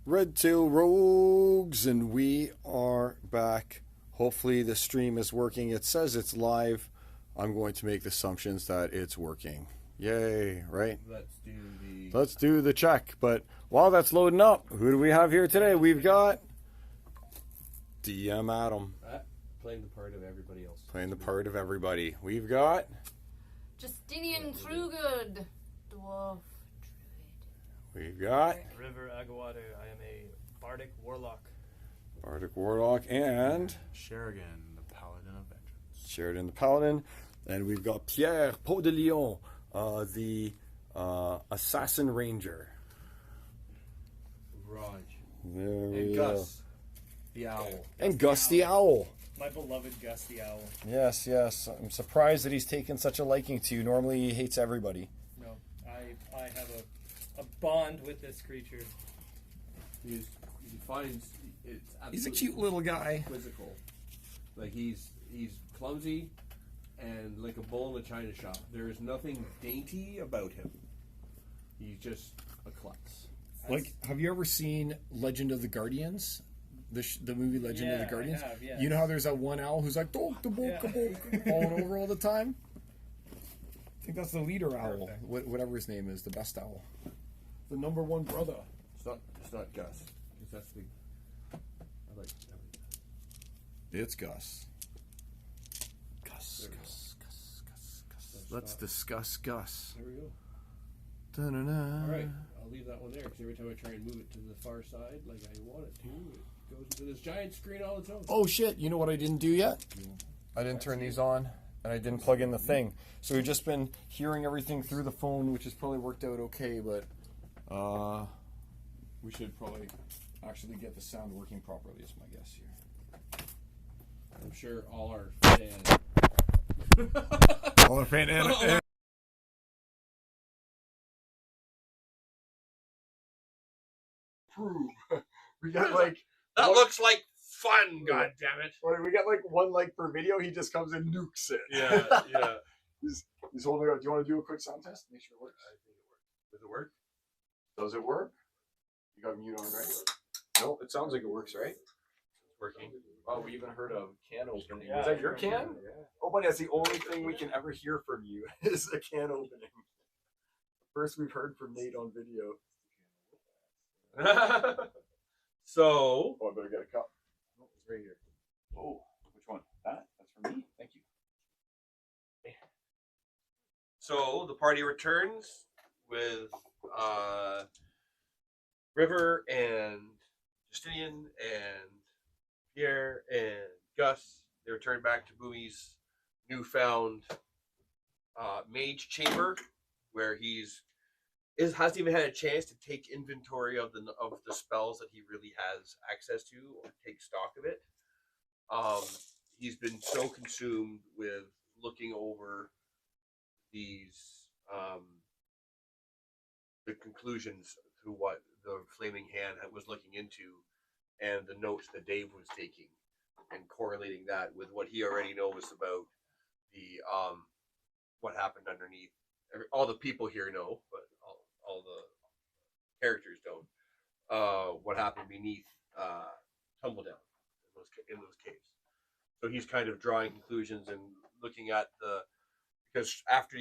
Red Tail Rogues, and we are back. Hopefully, the stream is working. It says it's live. I'm going to make the assumptions that it's working. Yay, right? Let's do the check. But while that's loading up, who do we have here today? We've got DM Adam. Playing the part of everybody else. Playing the part of everybody. We've got Justinian Trugud, dwarf druid. We've got River Aguado. I am a bardic warlock. Bardic Warlock and Sheridan, the Paladin of Vengeance. Sheridan the Paladin. And we've got Pierre Peau de Lion, the Assassin Ranger. Raj. There And we Gus, the owl. And Gus the Owl. My beloved Gus the Owl. Yes, yes. I'm surprised that he's taken such a liking to you. Normally he hates everybody. No, I have a bond with this creature. He finds it's He's a absolutely cute little guy. quizzical. Like he's clumsy and like a bull in a china shop. There is nothing dainty about him. He's just a klutz. Like, have you ever seen Legend of the Guardians? The movie Legend of the Yeah, Guardians? I have, yes. You know how there's that one owl who's like, "Dolk, da, bolk, da, bolk," falling over all the time? I think that's the leader owl. Whatever his name is, the best owl. The number one brother. It's not Gus. Because that's the. I like. It's Gus. Gus. Let's discuss Gus. There we go. Da-na-na. All right, I'll leave that one there because every time I try and move it to the far side, like I want it to, it goes into this giant screen all its own. Oh shit, you know what I didn't do yet? I didn't turn these on and I didn't plug in the thing. So we've just been hearing everything through the phone, which has probably worked out okay, but we should probably actually get the sound working properly is my guess here. I'm sure all our fans. All our fan we got like That looks like fun, God damn it! we got like one like per video, he just comes and nukes it. Yeah. He's holding it up. Do you want to do a quick sound test? Make sure it works. I think it works. Does it work? Does it work? You got mute on, right? No, it sounds like it works, right? It's working. Oh, we even heard of can opening. Yeah, Was that your can? Yeah. Oh, buddy, that's the only thing we can ever hear from you is a can opening. First we've heard from Nate on video. So, Oh, I better get a cup. oh, it's right here. Oh, which one? That? That's for me? Thank you. So the party returns with River and Justinian and Pierre and Gus. They return back to Boomy's newfound mage chamber, where hasn't even had a chance to take inventory of the spells that he really has access to or take stock of it. He's been so consumed with looking over these the conclusions to what the Flaming Hand was looking into, and the notes that Dave was taking, and correlating that with what he already knows about the what happened underneath. All the people here know, but all the characters don't. What happened beneath Tumbledown in those caves. So he's kind of drawing conclusions and looking at because after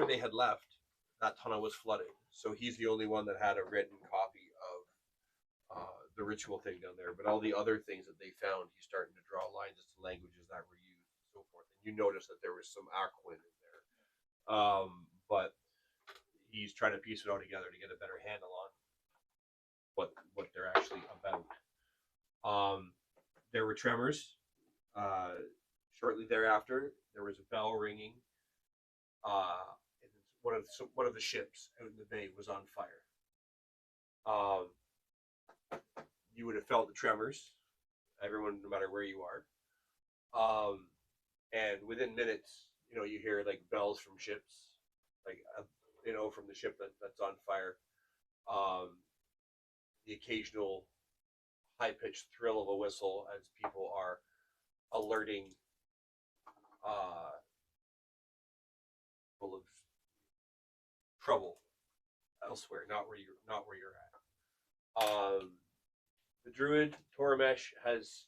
they had left, that tunnel was flooded. So he's the only one that had a written copy of the ritual thing down there. But all the other things that they found, he's starting to draw lines as to languages that were used and so forth. And you notice that there was some Aquan in there. But he's trying to piece it all together to get a better handle on what they're actually about. There were tremors. Shortly thereafter, there was a bell ringing. And one of the ships out in the bay was on fire. You would have felt the tremors, everyone, no matter where you are. And within minutes, you hear like bells from ships, like from the ship that's on fire. The occasional high-pitched thrill of a whistle as people are alerting full of trouble elsewhere, not where you're at. The druid Toramesh has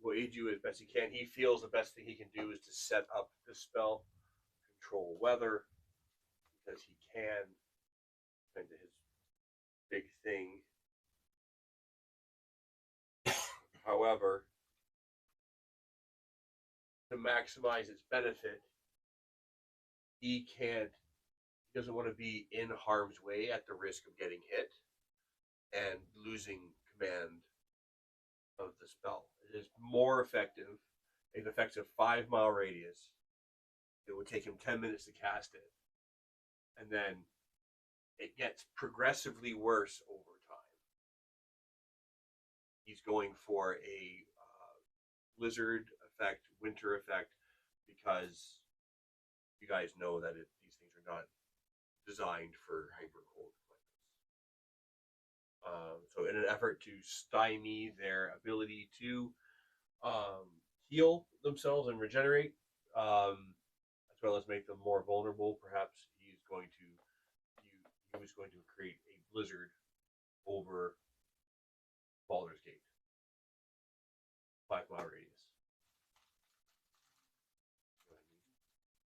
will aid you as best he can. He feels the best thing he can do is to set up the spell, control weather, because he can. Kind of his big thing. However, to maximize its benefit, he doesn't want to be in harm's way at the risk of getting hit and losing command of the spell. It is more effective. It affects a 5-mile radius. It would take him 10 minutes to cast it. And then it gets progressively worse over time. He's going for a blizzard effect, winter effect, because you guys know that these things are not designed for hyper cold climates. So in an effort to stymie their ability to heal themselves and regenerate, as well as make them more vulnerable, perhaps he was going to create a blizzard over Baldur's Gate. 5-mile radius.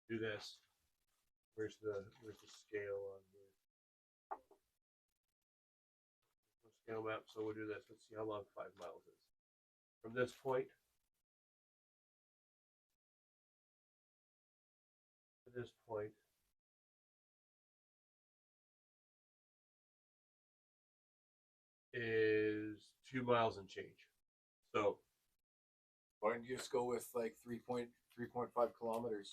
Do this. Where's the scale on the scale map? So we'll do this. Let's see how long 5 miles is. From this point to this point is 2 miles and change. So why don't you just go with like 3.5 kilometers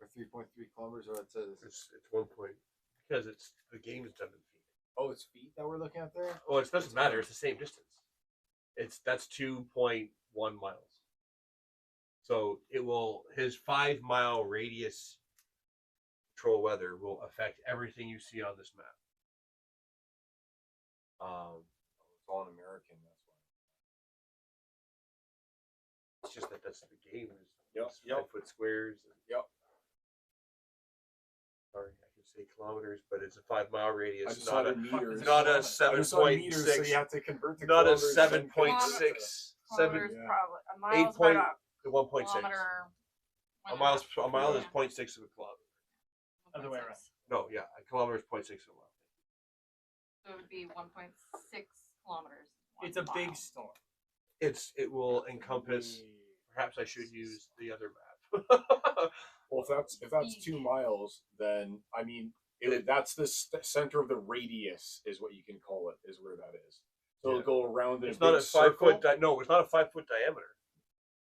or 3.3 kilometers, or it's 1 point, because it's the game is done in feet. Oh, it's feet that we're looking at there. Oh, it doesn't matter. It's the same distance. That's 2.1 miles. So it will his 5-mile radius control weather will affect everything you see on this map. It's all in American. That's why. It's just that's the game. Yep. 5-foot squares. Yep. Sorry, I can say kilometers, but it's a 5-mile radius. I just saw the meters. Not a I just saw meters, so 7.6. you have to convert to Not a kilometers. 7.6. Kilometers, Yeah. probably. A 8 mile's point about to 1.6. kilometer. A mile is 0.6 of a kilometer. Other way around. No, yeah, a kilometer is 0.6 of a mile. So it would be 1.6 kilometers. It's a mile. big storm. It will encompass. Perhaps I should use the other map. Well, if that's 2 miles, then I mean, that's the center of the radius, is what you can call it. Is where that is. So it'll go around in It's a not big a 5 foot. circle. No, it's not a 5 foot diameter.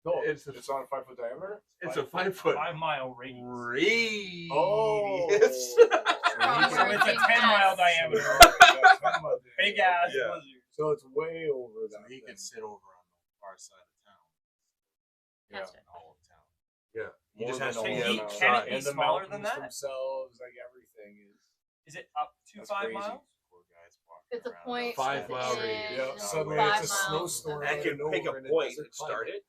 No, it's it's not a 5 foot diameter. It's a 5 foot 5-mile radius. radius. Oh, So it's a 10-mile diameter. Big ass Yeah. blizzard. So it's way over So that. he then. could sit over on the far side of town. That's In all of town. Yeah, he More just than has to all be of Can he- them. outside. can it be And the smaller than mountains that? themselves, like everything is. Is it up to That's 5 crazy. miles? Poor guys walking It's a around point. outside. 5-mile and radius. Yeah, it's suddenly 5 it's a miles. snowstorm. And can pick a point and climate. start it.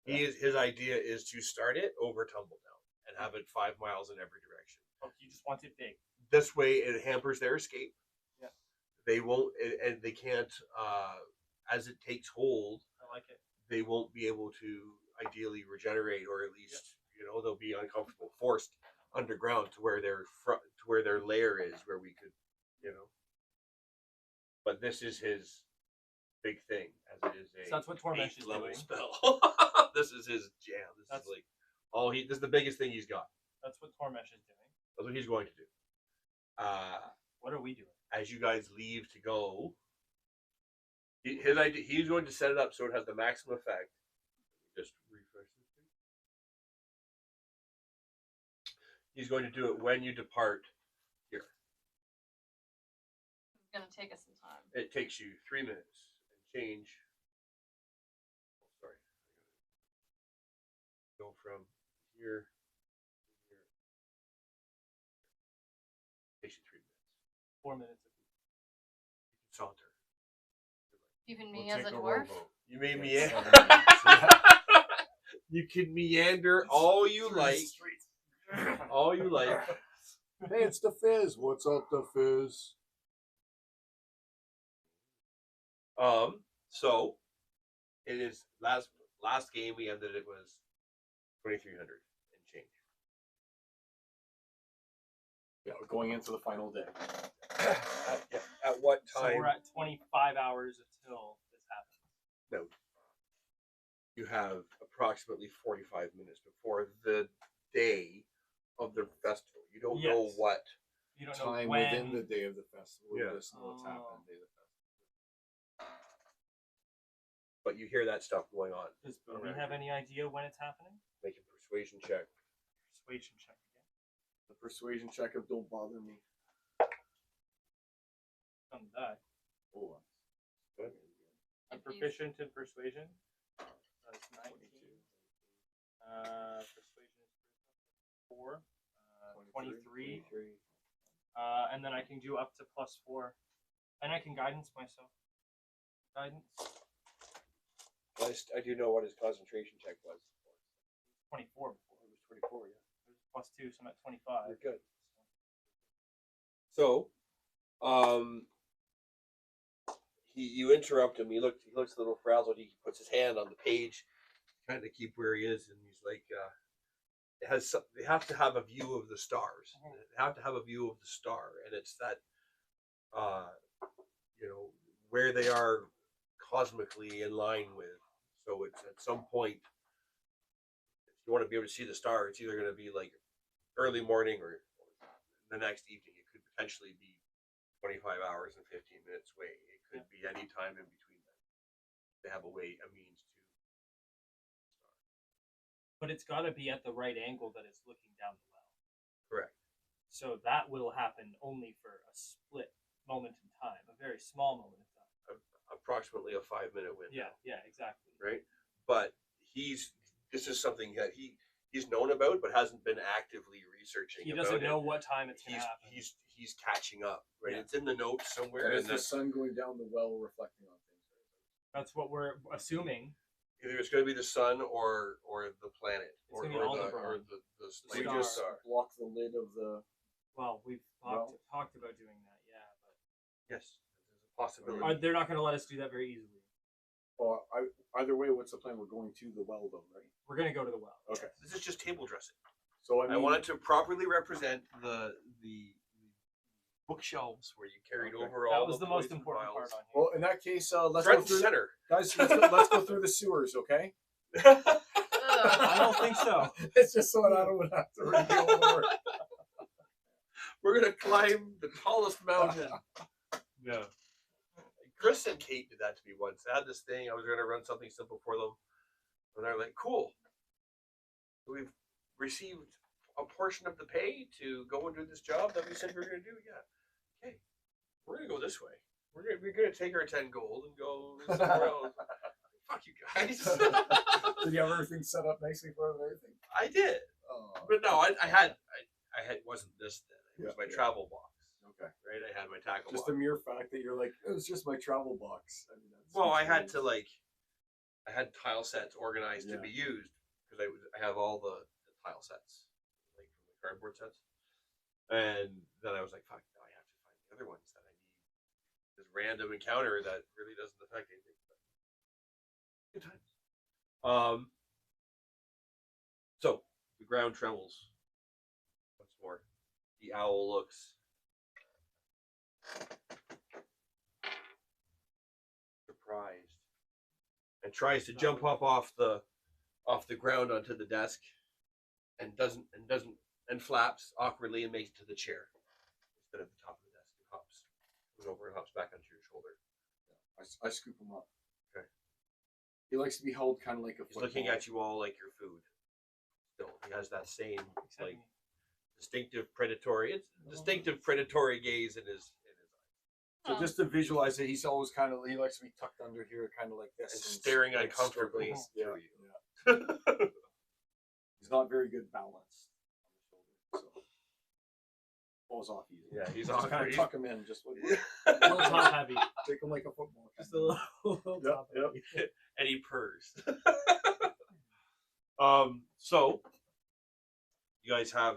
His idea is to start it over Tumbledown and have it 5 miles in every direction. Oh, you just want it big. This way, it hampers their escape. Yeah. They won't, and they can't. As it takes hold, I like it. they won't be able to ideally regenerate, or at least they'll be uncomfortable, forced underground to where their lair is, where we could. But this is his big thing, as it is a So that's what Tormesh is 8th-level doing. spell. This is his jam. This That's- is like this is the biggest thing he's got. That's what Tormesh is doing. That's what he's going to do. What are we doing? As you guys leave to go, his idea, he's going to set it up so it has the maximum effect. Just refresh this thing. He's going to do it when you depart here. It's gonna take us some time. It takes you 3 minutes and change. Oh, sorry. Go from here to here. Takes you 3 minutes. 4 minutes. Saunter. Even We'll me as take a the dwarf. rowboat. You may Yeah, meander. 7 minutes. You can meander all you like. All you like. Hey, it's the Fizz. What's up, the Fizz? So it is last game we ended it was 2,300 and change. Yeah, going into the final day. At what So time? we're at 25 hours until this happens. No. You have approximately 45 minutes before the day of the festival. You don't know Yes. what. You don't know Time when. within the day of the festival. Yeah. You just know what's happening on the day of the festival. But you hear that stuff going on. Does Bodie have any idea when it's happening? Make a persuasion check. Persuasion check again. The persuasion check of don't bother me. On the die. Oh, Good. I'm If he's- proficient in persuasion. That's 19. Persuasion is 4. 23. And then I can do up to +4. And I can guidance myself. Guidance. I do know what his concentration check was. 24 before. It was 24, yeah. It was +2, so I'm at 25. You're good. So, you interrupt him. He looks a little frazzled. He puts his hand on the page, trying to keep where he is, and he's like, they have to have a view of the stars. Mhm. They have to have a view of the star, and it's that, where they are cosmically in line with. So it's at some point, if you want to be able to see the star, it's either going to be like early morning or the next evening. It could potentially be 25 hours and 15 minutes away. It could be any time in between them. They have a means to. But it's got to be at the right angle that it's looking down the well. Correct. So that will happen only for a split moment in time, a very small moment in time. Approximately a 5-minute window. Yeah, exactly. Right. But this is something that he's known about, but hasn't been actively researching. He doesn't about know it. what time it's going to happen. He's catching up. Right. Yeah. It's in the notes somewhere. And And is the that's sun going down the well reflecting on things? That's what we're assuming. either it's going to be the sun or the planet It's or gonna be the Aldebaran. We like Star. just star. block the lid of the. Well, we've Well. talked about doing that, yeah, but Yes, there's a possibility. they're not going to let us do that very easily. Well, either way, what's the plan? We're going to the well, though, right? We're going to go to the well. Okay. This is just table dressing. So I wanted to properly represent the bookshelves where you carried Okay. over That all was the toys most and important files. part on here. Well, in that case, let's Front go and through. center. Guys, let's go through the sewers, okay? I don't think so. It's just so Adam would have to reveal the word. We're gonna climb the tallest mountain. No. Chris and Kate did that to me once. I had this thing. I was gonna run something simple for them, and they're like, "Cool. We've received a portion of the pay to go and do this job that we said we were gonna do. Yeah, okay. We're gonna go this way. We're gonna take our 10 gold and go somewhere else. Fuck you guys." Did you have everything set up nicely for him and everything? I did, Oh, but no, I had wasn't this then. It was Yeah, my yeah. travel box. okay. Right, I had my tackle Just box. the mere fact that you're like, it was just my travel box. I mean, that's Well, I had to I had tile sets organized to Yeah. be used because I have all the tile sets, like from the cardboard sets, and then I was like, fuck, now I have to find the other ones that I need. This random encounter that really doesn't affect anything. But good times. So the ground trembles once more. The owl looks surprised and tries to jump up off the ground onto the desk and doesn't flaps awkwardly and makes it to the chair instead of the top of the desk and goes over and hops back onto your shoulder. I scoop him up. Okay. He likes to be held kind of like a He's looking at you all like your food. Still, he has that same Except like distinctive predatory gaze in his eyes. So just to visualize it, he's always kind of, he likes to be tucked under here, kind of like this. And staring like uncomfortably struggling. through Yeah, you. yeah. He's not very good balanced on the shoulder, so falls off easy. Yeah, he's Just kind awkward. of tuck him in, just like, a little top heavy. take him like a football. Just a little Yep, top yep. heavy. And he purrs. So you guys have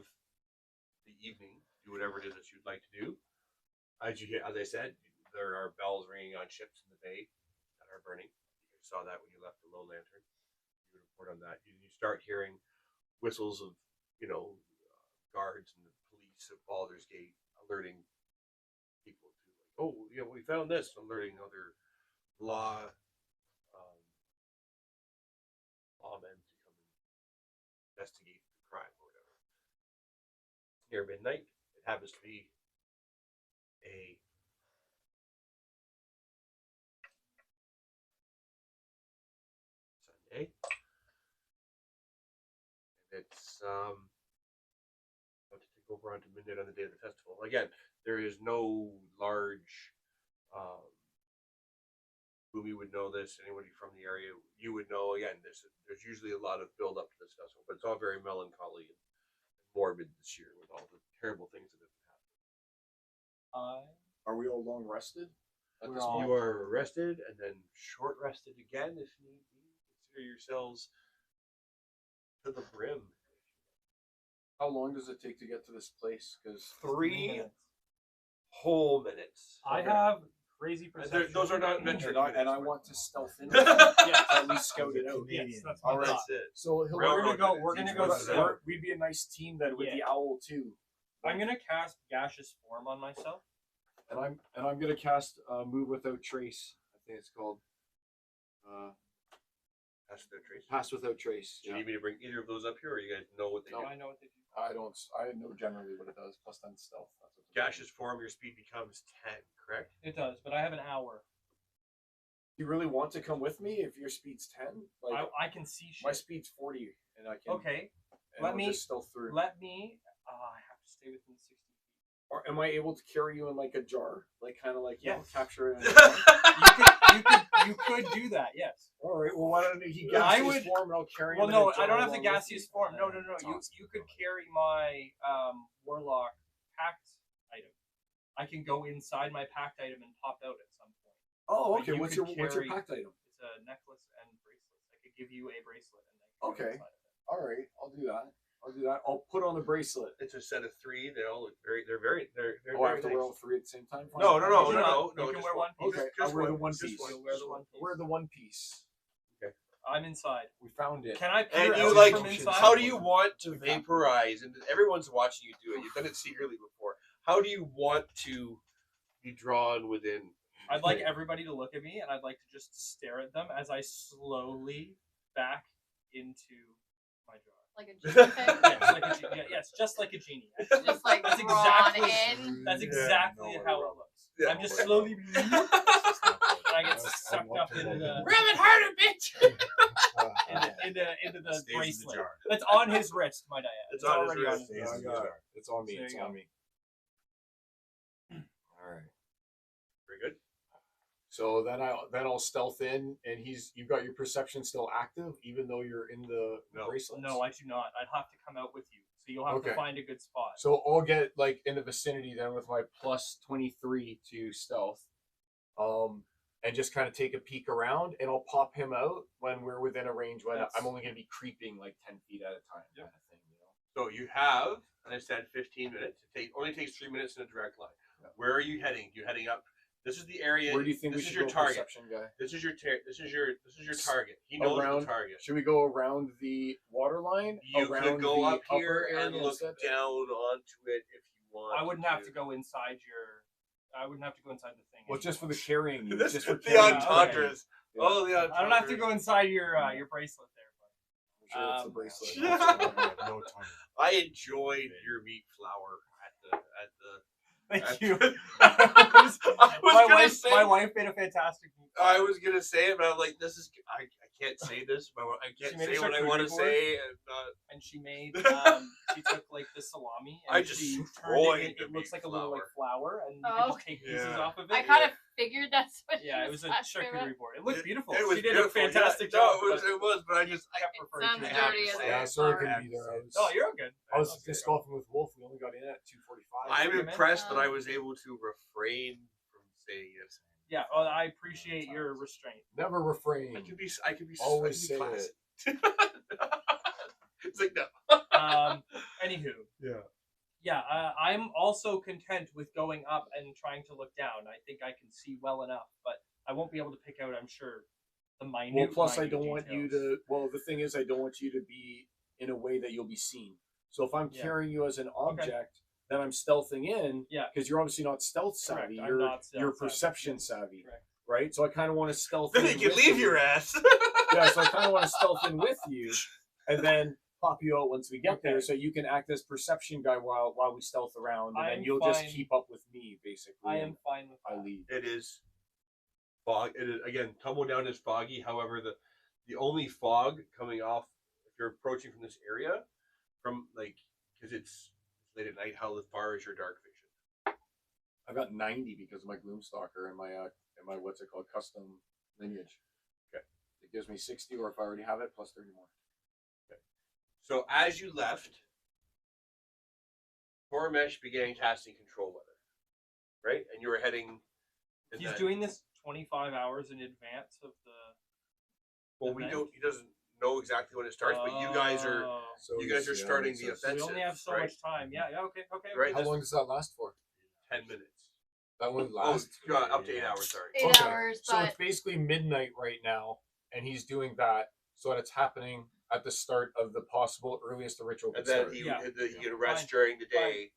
the evening, do whatever it is that you'd like to do. As I said, there are bells ringing on ships in the bay. are burning. You saw that when you left the low lantern. You report on that. You start hearing whistles of, guards and the police of Baldur's Gate alerting people to, like, oh, we found this, alerting other lawmen to come and investigate the crime or whatever. Near midnight, it happens to be a Sunday. It's about to take over onto midnight on the day of the festival. Again, there is no large Boomy would know this, anybody from the area, you would know. Again, there's usually a lot of build up to this festival, but it's all very melancholy and morbid this year with all the terrible things that have happened. Are we all long rested? At We're this all- point? You are rested and then short rested again if need be. Consider yourselves to the brim. How long does it take to get to this place? Because 3 minutes. whole minutes. I Okay. have crazy And perception. those are not metric and I minutes, want to stealth in. Yes. At least scout it out. Yes, that's All my right. thought. That's it. So he'll Railroad We're gonna go. minutes, We're gonna each go. one's an we're- hour. we'd be a nice team then with Yeah. the owl too. I'm gonna cast gaseous form on myself. And I'm gonna cast Move Without Trace. I think it's called Pass without trace. Pass Without Trace. Do you need me to bring either of those up here, or you guys know what they No. do? I know what they do. I don't. I know generally what it does. Plus 10 stealth. That's what Gaseous form, your speed becomes 10, correct? It does, but I have an hour. Do you really want to come with me if your speed's 10? Like I can see shit. my speed's 40, and I can. Okay, and let I'll me- just stealth through. let me. I have to stay within 60 feet. Or am I able to carry you in like a jar, like kind of like Yes. capture it? In a jar? You could do that. Yes. All right. Well, why don't he I gaseous would- form and I'll carry Well, him? no, in a jar I don't have the along with gaseous me? form. No. You could carry my warlock pact item. I can go inside my pact item and pop out at some point. Oh, But okay. you What's could your carry- pact item? It's a necklace and bracelets. I could give you a bracelet and then go Okay. inside of it. All right. I'll do that. I'll put on the bracelet. It's a set of 3. They all look they're Oh, I very have to wear all nice. 3 at the same time. No. You can Just wear one piece. Okay, Just I'll wear the one, one just piece. one. You'll wear the one piece. Wear the one piece. I'm inside. We found it. Can I peer And you out like, from inside? how do you want to vaporize? And everyone's watching you do it. You've done it secretly before. How do you want to be drawn within? I'd like everybody to look at me, and I'd like to just stare at them as I slowly back into my jar. Like a genie thing. Yes, like a genie. Yes, just like a genie. Just like That's drawn exactly- in. That's Yeah, exactly no, how we're it looks. Yeah. I'm just slowly, and I get sucked up into the Ram it harder, bitch! into the Stays in the bracelet jar. that's on his wrist. Might I add? It's on his already wrist. on his Stays wrist. in the jar. It's on me. There It's you on go. me. All right. Very good. So then I'll stealth in, and you've got your perception still active, even though you're in the No. bracelet. No, I do not. I'd have to come out with you, so you'll have to Okay. find a good spot. So I'll get like in the vicinity then with my plus 23 to stealth, and just kind of take a peek around, and I'll pop him out when we're within a range when That's- I'm only going to be creeping like 10 feet at a time, Yep. kind of thing. You know. So you have, and I said 15 minutes. It only takes 3 minutes in a direct line. Yeah. Where are you heading? You're heading up. This is the area. Where do you think this we is should your go, target? perception guy? This is your target. He knows Around- the target. Should we go around the water line? You around could go the up here upper and area look instead? down onto it if you want. I wouldn't have to go inside your. I wouldn't have to go inside the thing. Well, just for anymore. the carrying. you, This, just for the carrying. entendres. Yeah. Oh, the entendres. I don't have to go inside your bracelet there. I'm sure it's the Um, bracelet. Yeah. No time. I enjoyed your meat flour at the. Thank you. I was my wife made a fantastic. I was gonna say it, but I'm like, this is. I can't say this. But I She can't made a say what I charcuterie want to board? say. And not. And she made. She took like the salami. And I just she turned destroyed it. the It looks meat like a little like flour, and you Oh. can just take pieces Yeah. off of it. I kind of figured that's what. Yeah, she it was a talking about. charcuterie board. It looked beautiful. It was She did beautiful, a fantastic yeah. job. No, but it was, but I just. I kept referring sounds to it. dirty as Yeah, it. sorry I Sorry. couldn't be there. I was, No, you're good. I was Okay. just golfing with Wolf. We only got in at 2:45. I'm Okay, man. impressed that I was able to refrain from saying yes. Yeah, well, I appreciate your restraint. Never refrain. I could be. I could be. Always I could be say classy. It's like no. Anywho, Yeah. yeah, I'm also content with going up and trying to look down. I think I can see well enough, but I won't be able to pick out. I'm sure the minute. Well, plus I minute don't want you details. to. Well, the thing is, I don't want you to be in a way that you'll be seen. So if I'm Yeah. carrying you as an object, then I'm stealthing in. Yeah. Because you're obviously not stealth Correct, savvy. I'm You're not stealth you're savvy. perception savvy, Correct. right? So I kind of want to stealth. Then in he can with leave you. your ass. Yeah. So I kind of want to stealth in with you, and then pop you out once we get there, Okay. so you can act as perception guy while we stealth around, and then I'm you'll just fine. keep up with me basically. I and am fine with I that. lead. It is fog. It is, again, Tumble Down is foggy. However, the only fog coming off if you're approaching from this area, from like because it's late at night. How far is your dark vision? I've got 90 because of my Gloomstalker and my what's it called, custom lineage. Okay. It gives me 60, or if I already have it, plus 30 more. So as you left, Tormesh began casting control weather, right? And you were heading. in He's that- doing this 25 hours in advance of the. Well, we don't. He doesn't know exactly when it starts, but you guys are. Oh. So You guys are starting the So we offensive. only have so right? much time. Yeah. Okay. Okay. Right. How long does that last for? 10 minutes. That one Oh, lasts. up to 8 hours. Sorry. 8 hours, So but it's basically midnight right now, and he's doing that, so that it's happening at the start of the possible earliest the ritual could And then start. he Yeah. he could rest Fine. during the day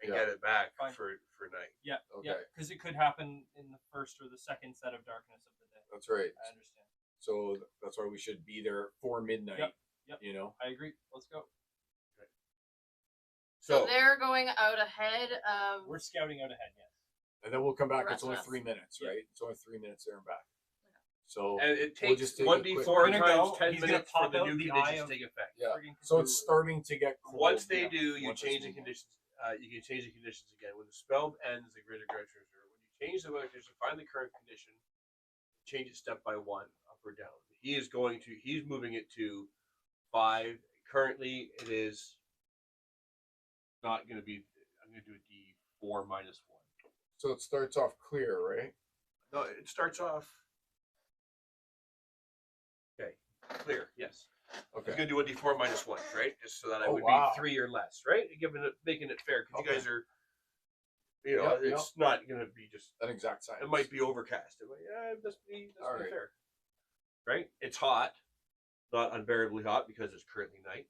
and Yeah. get it back Fine. for night. Yeah. Okay. Yeah. Because it could happen in the first or the second set of darkness of the day. That's right. I understand. So that's why we should be there for midnight. Yep. Yep. You know. I agree. Let's go. so they're going out ahead of. We're scouting out ahead. Yes. And then we'll come back. The It's rest only of us. 3 minutes, Yeah. right? It's only 3 minutes there and back. So and it we'll takes just take a 1d4 quick- We're gonna times go. 10 He's gonna minutes for pop the out new the conditions eye to of- take effect. yeah. Friggin' So it's Cthulhu. starting to get cold. Once they now. do, you Once change it's the midnight. conditions. You can change the conditions again. When the spell ends, the greater directions are. When you change the condition, find the current condition, change it step by 1, up or down. He's moving it to 5. Currently, it is not going to be. I'm going to do a D4 minus 1. So it starts off clear, right? No, it starts off. Okay, clear. Yes. Okay. I'm gonna do a D4 minus 1, right? Just so that I Oh, would wow. be 3 or less, right? Making it fair because Okay. you guys are. You know, Yep, it's not gonna be just. An exact science. It might be overcast. It might, that's All right. fair. Right? It's hot, not unbearably hot because it's currently night.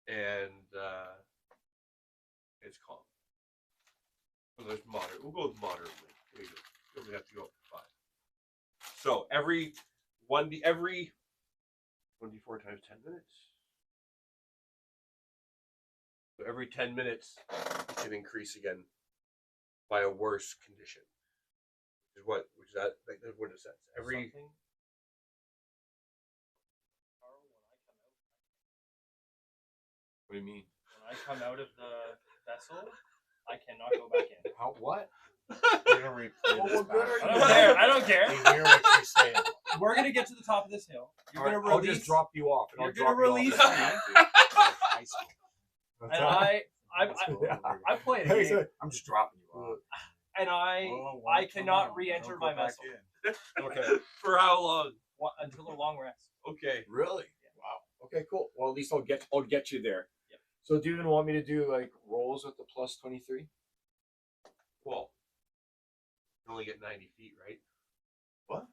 And it's calm. Well, there's moderate. We'll go with moderately. We don't have to go up to 5. So every 1d4 times 10 minutes. So every 10 minutes, it can increase again by a worse condition. Which is that like what it says. Every Something. Carl, What do you mean? when I come out of the vessel, I cannot go back in. How? What? We're gonna replay Well, this what good back. are I you don't care. I don't care. You hear what she's saying. We're gonna get to the top of this hill. You're All gonna right, I'll release. just drop you off. And You're I'll gonna drop you off release at me. High school. And I played a game, I'm just dropping you off. and I cannot re-enter my vessel Okay. for how long? until a long rest. Okay. Really? Wow. Okay, cool. Well, at least I'll get you there. Yep. So, do you even want me to do like rolls with the plus 23? Well, you only get 90 feet, right? What?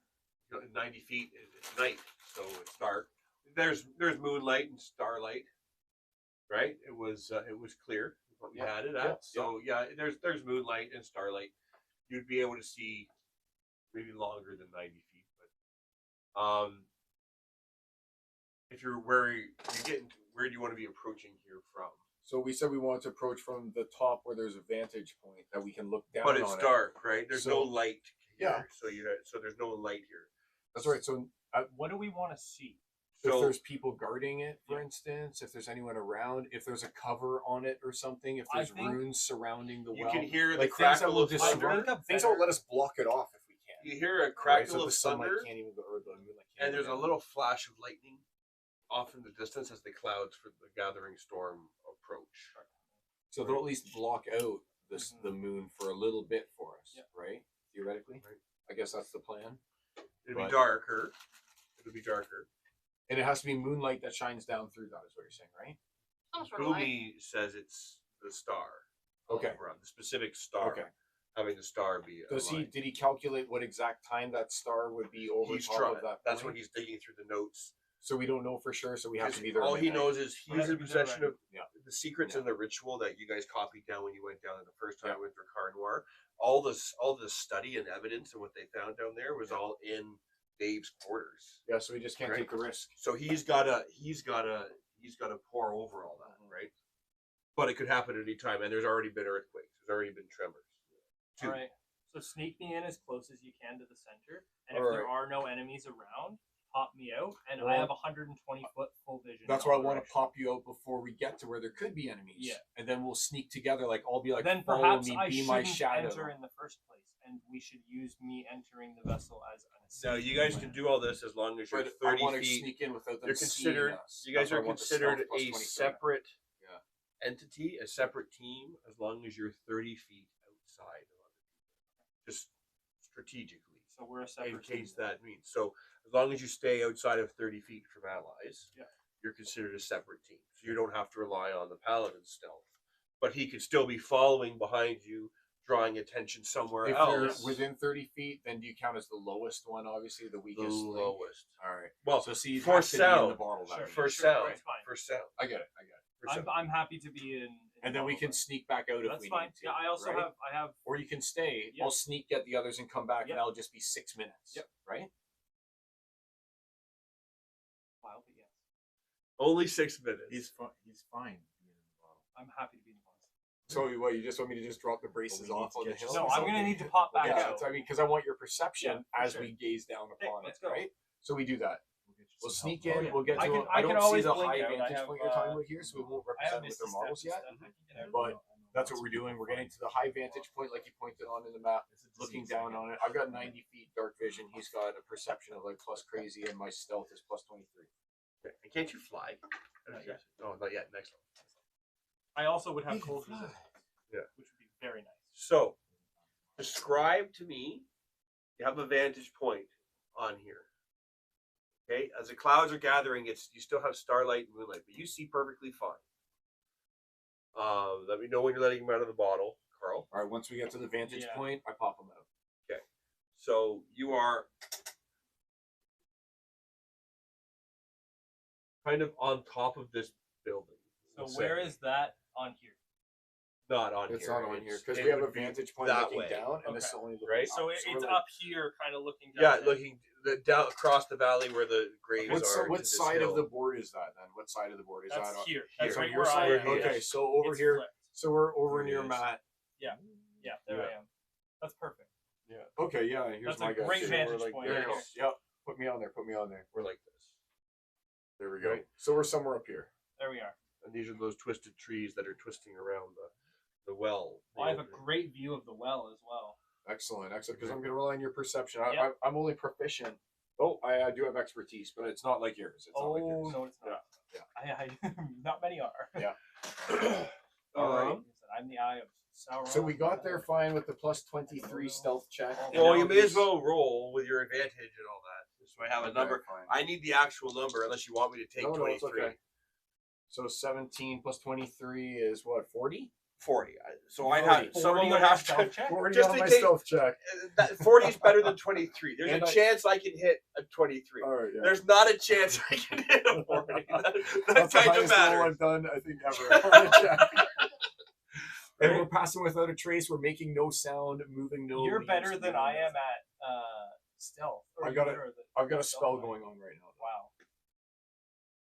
90 feet. It's night, so it's dark. There's moonlight and starlight, right? It was clear what we Yeah, had it at. yeah, So yeah, there's moonlight and starlight. You'd be able to see maybe longer than 90 feet, but if you're where do you want to be approaching here from? So we said we wanted to approach from the top where there's a vantage point that we can look down But it's on it. dark, right? There's no So- light here, Yeah. so there's no light here. That's right. So What do we want to see? if So there's people guarding it, for instance, if there's anyone around, if there's a cover on it or something, if I there's think runes surrounding the you well, can hear the like things that crackle will of disrupt, thunder. things that will let us block it off if we can. You hear a Right? crackle So the of sunlight thunder, can't even go, or the moonlight can't and there's go a down. little flash of lightning off in the distance as the clouds for the gathering storm approach. So they'll at least block out this the moon for a little bit for us, Yep. right? Theoretically, Right. I guess that's the plan. It'll Right. be darker. It'll be darker. And it has to be moonlight that shines down through that, is what you're saying, right? Some sort of light. Boomy says it's the star. Okay. Around the specific star. Okay. having the star be. Did he calculate what exact time that star would be over He's top trying. of that? That's point? what he's digging through the notes. So we don't know for sure. So we have to be there. All he midnight. knows is We he's have to in be there possession right. of Yeah. the secrets Yeah. and the ritual that you guys copied down when you went down the first time Yeah. with Ricard Noir. All the study and evidence and what they found down there was all in Dave's quarters. Yeah. So we just can't Right. take the risk. So he's gotta pour over all that, right? But it could happen at any time, and there's already been earthquakes. There's already been tremors. Two. All right. So sneak me in as close as you can to the center, and if All there right. are no enemies around, pop me out, and I Well, have 120-foot full vision. That's in why I all want to directions. pop you out before we get to where there could be enemies. Yeah. And then we'll sneak together. Like I'll be like, Then follow perhaps me, I be my shouldn't shadow. enter in the first place, and we should use me entering the vessel as an Now you guys can do all this as long as you're But I 30 want to feet. sneak in without them You're considered. seeing us. You guys That's why are I want the considered stealth plus a 23. separate Yeah. entity, a separate team, as long as you're 30 feet outside of other people. Just strategically, So we're a in separate case team. that means. So as long as you stay outside of 30 feet from allies, Yeah. you're considered a separate team. So you don't have to rely on the paladin's stealth. But he could still be following behind you, drawing attention somewhere If else. they're within 30 feet, then do you count as the lowest one? Obviously, the the weakest. link? lowest. All right. Well, So see, for has to be in the sound. bottle that Sure. way. for Sure, sound. right, fine. For sound. I get it. For sound. I'm happy to be in And then we all can of sneak back out it. if That's we fine. need to. Yeah, I also right? have Or you can stay. Yeah. I'll sneak, get the others, and come back, Yeah. and that'll just be 6 minutes. Yep. Right? Wow, but yes, Only 6 minutes. He's fine being in the bottle. I'm happy to be in the box. So what? You just want me to just drop the braces Well, we off need on to the get you hill? No, some- I'm gonna need to pop back Yeah, out. so, I mean, because I want your perception Yeah, for as sure. we gaze down Okay, upon let's it, go. right? So we do that. We'll get you We'll some sneak help. in. Oh, yeah. We'll get to. I can- I I don't can see always the blink high out. I vantage have, point you're talking about here, so we won't I have represent Misty with their Step models yet. instead. I can get out. But that's what we're doing. We're getting to the high vantage point, like you pointed on in the map, looking down on it. I've got 90 feet dark vision. He's got a perception of like plus crazy, and my stealth is plus 23. Okay. And can't you fly? Not yet. No, not yet. Next one. I also would have You can cold fly. resistance. Yeah. Which would be very nice. So, describe to me. You have a vantage point on here. Okay, as the clouds are gathering, you still have starlight and moonlight, but you see perfectly fine. Let me know when you're letting him out of the bottle, Carl. All right. Once we get to the vantage Yeah. point, I pop them out. So you are kind of on top of this building. So we'll where say. is that on here? Not on It's here? not on here because it we have a would be vantage point that looking way. down, and this is Okay. only looking Right? up. So we're it's like- up here, kind of looking down. Yeah, there. looking down across the valley where the graves What, are. what to this side hill. of the board is that then? What side of the board is That's that? On? here. That's Here. right your where I side? am. Okay, Okay, so over It's here. flipped. So we're over There he near is. Matt. Yeah, there Yeah. I am. That's perfect. Okay, yeah. Here's That's my a guy. great So vantage we're like, point There right you go. here. Yep. Put me on there. Put me on there. We're like this. There we go. Right. So we're somewhere up here. There we are. And these are those twisted trees that are twisting around the well. Well, I have a opening. great view of the well as well. Excellent, excellent. Because I'm going to rely on your perception. Yep. I'm only proficient. Oh, I do have expertise, but it's not like yours. It's not like Oh yours. no, it's not. Yeah. Not many are. Yeah. All right. I'm the eye of Sauron. So we got there fine with the plus 23 stealth check. Well, And you now may as he's- well roll with your advantage and all that. So I have a Okay, number. fine. I need the actual number, unless you want me to take No, it's 23. okay. So 17 plus 23 is what, 40? 40. So I'd 40. have someone 40 would on have stealth to. check? 40 Just on in my case- stealth check. That 40 is better than 23. There's And a I- chance I can hit a 23. All right, yeah. There's not a chance I can hit a 40. That That's the kind of highest roll matters. I've done, I think, ever. on a check. And we're passing without a trace. We're making no sound, moving no. You're leaves, better than doing I am nothing. at stealth. Or I got you're it. better than- I've got a stealth spell than I going am. on right now. Wow,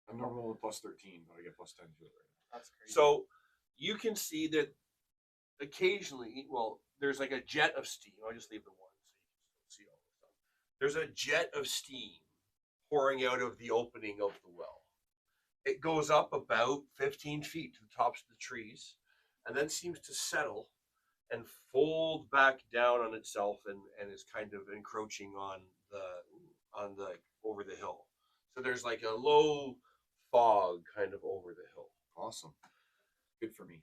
I'm normally only plus 13, but I get plus 10 to it right that's crazy. So you can see that occasionally, well, there's like a jet of steam. I'll just leave the one so you can see all the stuff. There's a jet of steam pouring out of the opening of the well. It goes up about 15 feet to the tops of the trees and then seems to settle and fold back down on itself and is kind of encroaching on the over the hill. So there's like a low fog kind of over the hill. now. Awesome. Good for me.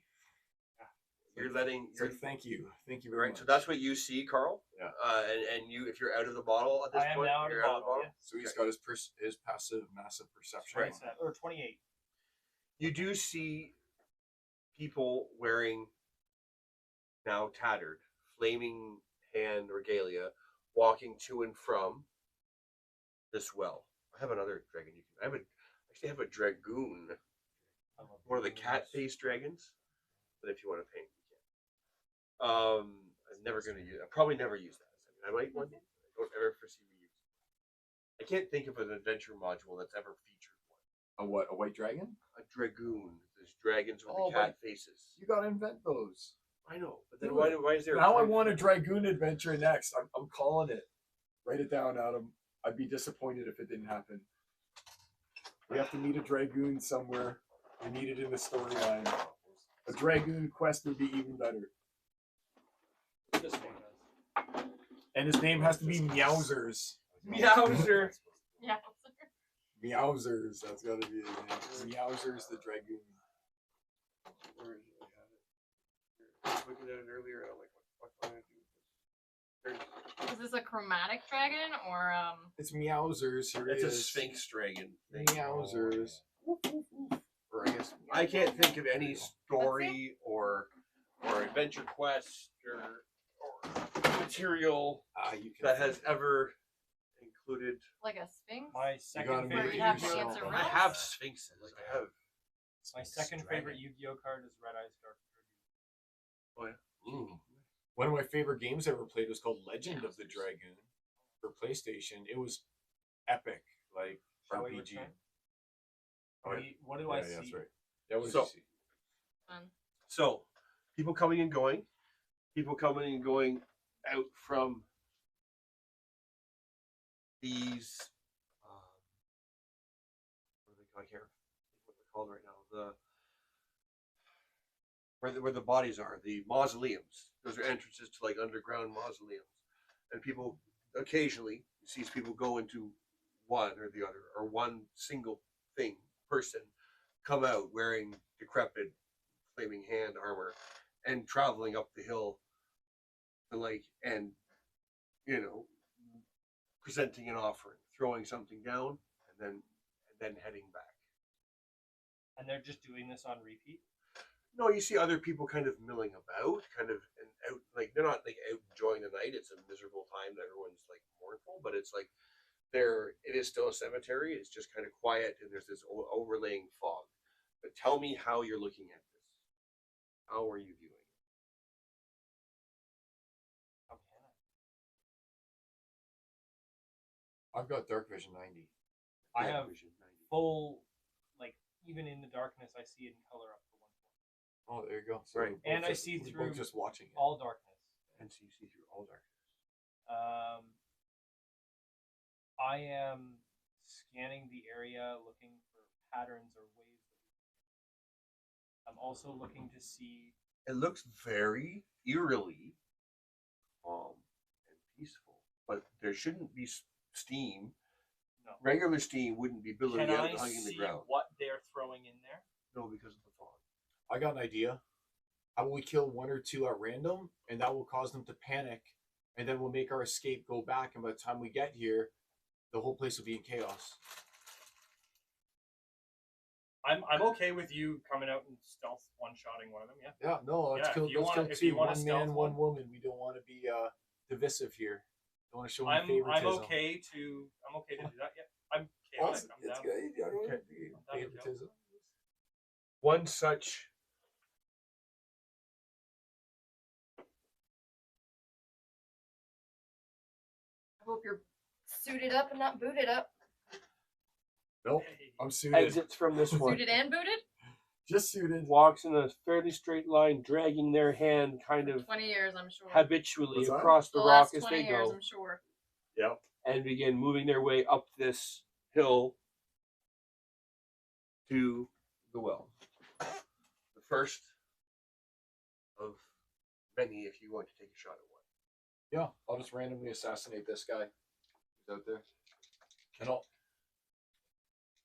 You're letting So you're thank you. Thank you very right. much. So that's what you see, Carl. Yeah. And you, if you're out of the bottle at this I am point, now out of you're the bottle. Yeah. So he's got his passive massive perception. Right. 27 or 28. You do see people wearing now tattered flaming hand regalia walking to and from this well. I have another dragon. Actually have a dragoon, one of the cat-faced dragons. But if you want to paint, you can. I'm never gonna use. I probably never use that. I mean, I might one day. I don't ever foresee me using it. I can't think of an adventure module that's ever featured one. A what? A white dragon? A dragoon. There's dragons with Oh, the cat faces. You gotta invent those. I know, but then Do why, it. why is there? Now I want a dragoon adventure next. I'm calling it. Write it down, Adam. I'd be disappointed if it didn't happen. We have to meet a dragoon somewhere. We need it in the storyline. A dragoon quest would be even better. This one does. And his name has to be Meowsers. Meowser. Yeah. Meowsers. That's gotta be his name. Meowsers the dragoon. Originally had it. I was looking at it earlier, and I'm like, what am I gonna do with this? Is this a chromatic dragon or It's Meowsers. Here It's he a is. Sphinx dragon. Thing. Meowsers. Or I guess I can't think of any story or adventure quest or material You can that has ever included. like a sphinx? My gotta second make Where favorite you have yourself. to answer I riddles? have sphinxes. I have. my second favorite Yu-Gi-Oh card is Red Eyes Dark Dragoon. Oh yeah. One of my favorite games I ever played was called Legend of the Dragoon for PlayStation. It was epic, like Shall we RPG. return? Oh, What do I see? That's right. That was So- Fun. So, people coming and going, people coming and going out from these. What do they call here? What they're called right now? Where the bodies are, the mausoleums. Those are entrances to like underground mausoleums, and people occasionally sees people go into one or the other, or one single person come out wearing decrepit flaming hand armor and traveling up the hill and presenting an offering, throwing something down, and then heading back. And they're just doing this on repeat. No, you see other people kind of milling about, and out, like they're not like out enjoying the night. It's a miserable time. Everyone's like mournful, but it's like it is still a cemetery. It's just kind of quiet, and there's this overlaying fog. But tell me how you're looking at this. How are you viewing it? How can I? I've got Dark Vision 90. I Yeah, have Vision 90. full, like, even in the darkness, I see it in color up to 1 point. Oh, there you go. So Right. we're And both I just- see we're through both just watching it. All darkness. And so you see through all darkness. I am scanning the area, looking for patterns or ways that I'm also looking to see. It looks very eerily calm and peaceful, but there shouldn't be steam. No. Regular steam wouldn't be billowing Can out I and hugging the see ground. what they're throwing in there? No, because of the fog. I got an idea. How about we kill one or two at random, and that will cause them to panic, and then we'll make our escape go back, and by the time we get here, the whole place will be in chaos. I'm okay with you coming out and stealth one-shotting one of them. Yeah. Yeah, no, let's Yeah, kill. if you Let's wanna- kill if you two. wanna One stealth man, one woman. We don't want to be divisive here. Don't want to show any I'm favoritism. okay to do that. Yeah. I'm chaotic. Oh, I'm it's down. good. I don't want to be I'm down to go. favoritism. One such I hope you're suited up and not booted up. Nope, Hey. I'm suited. exits from this one. Suited and booted? Just suited. Walks in a fairly straight line, dragging their hand kind of 20 years, I'm sure. habitually What's that? across the the last rock as 20 they years, go, I'm sure. Yep. and begin moving their way up this hill to the well. The first of many, if you want to take a shot at one. Yeah, I'll just randomly assassinate this guy who's out there. And I'll.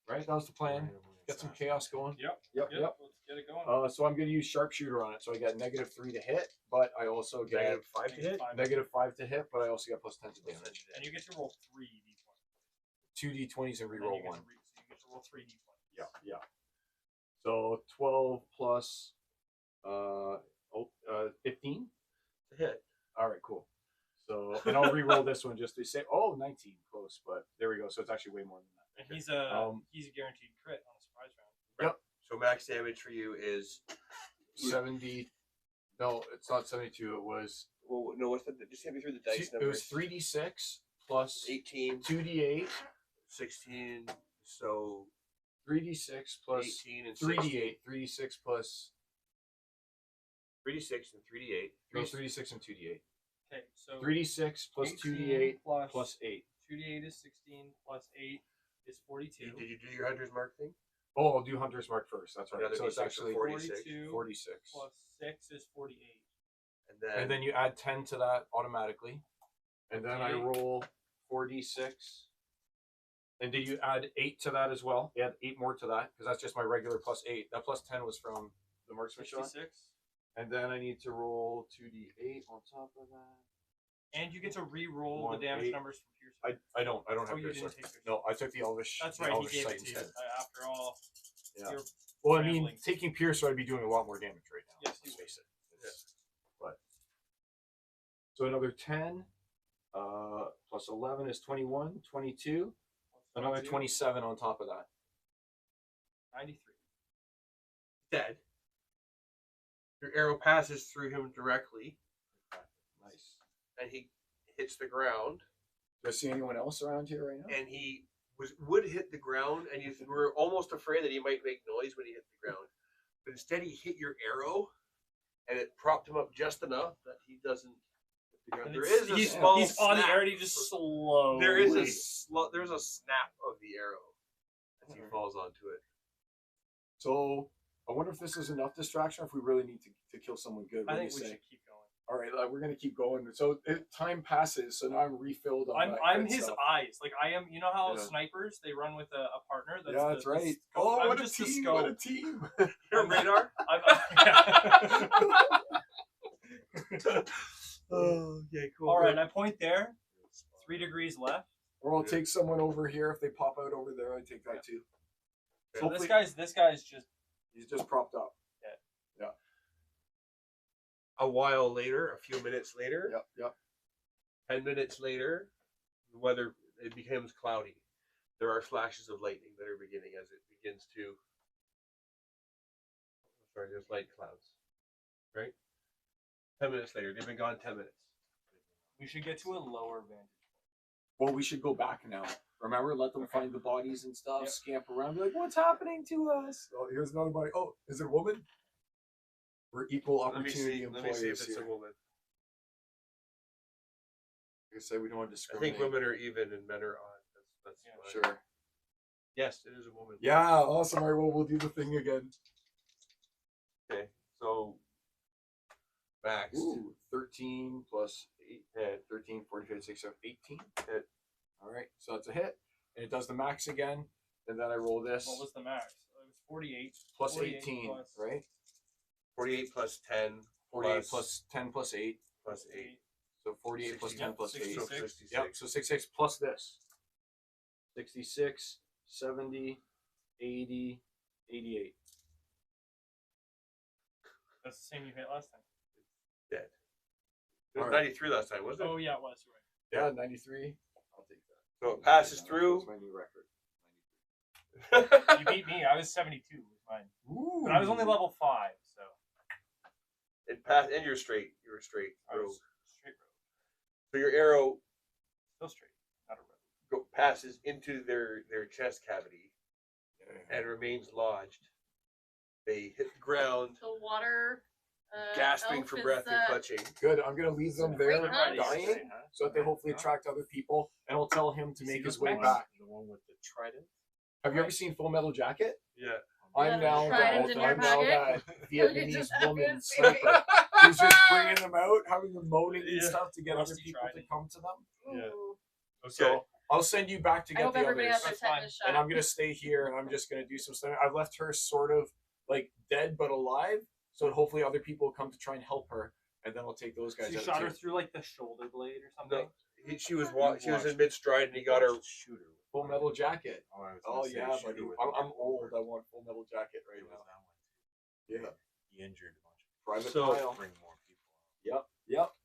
Right, that was the plan. Get some chaos going. Yep. Yep. Let's get it going. So I'm going to use sharpshooter on it. So I got -3 to hit, but I also get Negative 5 to hit. -5 to hit, but I also got +10 to damage. And you get to roll 3 d20. 2 d20s and And then reroll you get one. to so you get to roll 3 d20s. Yeah. So 12 plus 15. To hit. All right, cool. So, and I'll re-roll this one just to say, 19, close, but there we go. So it's actually way more than that. And he's a guaranteed crit on a surprise round. So max damage for you is 70. No, it's not 72. It was. well, no. What's the? Just hit me through the dice It numbers. was 3d6 plus 18, 2d8, 16. So 3d6 plus 18 and 3d8, 3d6 plus 3d6 and 3d8. no 3d6 and 2d8. Okay, so 3d6 plus 18 2d8 plus plus 8. 2d8 is 16 plus 8 is 42. Did you do your hunter's mark thing? Oh, I'll do Hunter's Mark first. That's right. Another So it's D6 of actually 46. 46. plus 6 is 48. And then you add 10 to that automatically. And then I Okay. roll 4d6. And did you add 8 to that as well? Add 8 more to that because that's just my regular plus 8. That plus 10 was from the marksmanship. 66. And then I need to roll 2d8 on top of that. And you get to re-roll One, the damage 8. numbers from Pierce. I don't have you Piercer. didn't take Piercer. No, I took the Elvish. That's the right, he Elvish gave sight it to you. instead. After all, Yeah. you're Well, I mean, rambling. taking Piercer, I'd be doing a lot more damage right now. Yes, you let's would. face it. But so another 10 plus 11 is 21, 22. Another 27 on top of that. 93. dead. Your arrow passes through him directly, Nice. and he hits the ground. Do I see anyone else around here right now? And he would hit the ground, and you were almost afraid that he might make noise when he hit the ground. But instead, he hit your arrow, and it propped him up just enough that he doesn't hit the ground. And There it's- is a he's, small he's on the snap. air and he just slowly. There is there's a snap of the arrow as he falls onto it. So I wonder if this is enough distraction, or if we really need to kill someone good. What I do think you we say? should keep going. All right, we're gonna keep going. So time passes, so now I'm refilled on. I'm that his stuff. eyes. Like I am. You know how Yeah. snipers they run with a partner. That's Yeah, that's the right. scope. Oh, I'm what a just the team! scope. What a team! Your radar? Oh, yeah, cool. All right, I point there. 3 degrees left. Or I'll take someone over here if they pop out over there. I take that too. So this guy's just He's just propped up. A while later, a few minutes later, Yep. 10 minutes later, the weather it becomes cloudy. There are flashes of lightning that are beginning as it begins to. Sorry, there's light clouds. Right? 10 minutes later. They've been gone 10 minutes. we should get to a lower vantage. Well, we should go back now. Remember, let them find the bodies and stuff, Yep. scamper around, be like, "What's happening to us?" Oh, here's another body. Oh, is it a woman? We're equal Let me opportunity see. Let me employers see if it's here. a woman. Like I say, we don't want to I discriminate. think women are even and men are odd. That's Yeah, fine. Sure. Yes, it is a woman. Yeah, awesome. All right, well, we'll do the thing again. Okay, so max. Ooh, 13 plus 8, 13, 45, 6, 7, 18. Hit. All right, so that's a hit. And it does the max again. And then I roll this. What was the max? It was 48. Plus 48 18, plus- right? 48 plus 10 48 plus 10 plus 8. plus 8. So 48 plus 10 plus 8. 66. 66. Yep, so 66 plus this. 66, 70, 80, 88. That's the same you hit last time. Dead. It was All right. 93 last time, wasn't it? Oh yeah, it was right. Yeah, 93. I'll take that. So it passes through. That's my new record. You beat me. I was 72 with mine, Ooh. but I was only level 5, so It passed, and you're straight. You were straight. I Rogue. was straight road. So your arrow Still straight, not a road. passes into their chest cavity and remains lodged. They hit the ground, The water. gasping elf for is, breath and clutching. Good. I'm gonna leave them there Great hunt. dying, so that they hopefully attract other people. And I'll tell him to make his way one? back. The one with the trident. Have you ever seen Full Metal Jacket? Yeah. I'm Yeah, now trident in your I'm now pocket? that You're Vietnamese just woman having a sniper who's just bringing them out, having them moaning and Yeah. stuff to get other Rusty people trident. to come to them. Yeah. Ooh. Okay. So I'll send you back to I get hope the everybody others. got their That's fine. tetanus shot. And I'm gonna stay here and I'm just gonna do some stuff. I've left her sort of like dead but alive, so hopefully other people will come to try and help her, and then I'll take those guys So you out shot her too. through like the shoulder blade or something. No, she was in mid stride and he got her. Shooter. Full Metal Jacket. Oh, I was Oh gonna say yeah, shooter buddy. with I'm the old. revolver. I want Full Metal Jacket right It was now. that one too. Yeah. He injured a bunch of Private So- Kyle. people. Bring more people out. Yep.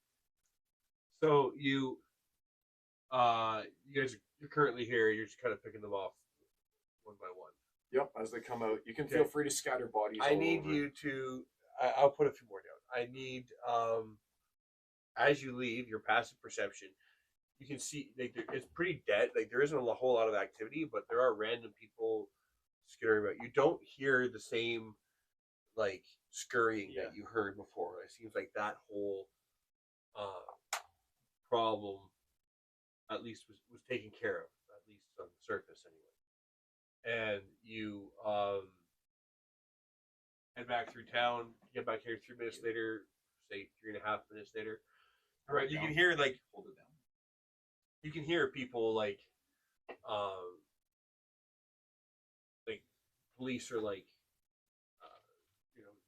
So you guys you're currently here. You're just kind of picking them off one by one. Yep, as they come out, you can Okay. feel free to scatter bodies. I all need over. you to. I'll put a few more down. I need as you leave your passive perception. You can see like it's pretty dead. Like there isn't a whole lot of activity, but there are random people skittering about. You don't hear the same like scurrying Yeah. that you heard before. It seems like that whole problem at least was taken care of, at least on the surface anyway. And you head back through town, get back here 3 minutes later, say 3.5 minutes later. Right, you can hear like Hold it down. you can hear people like police are like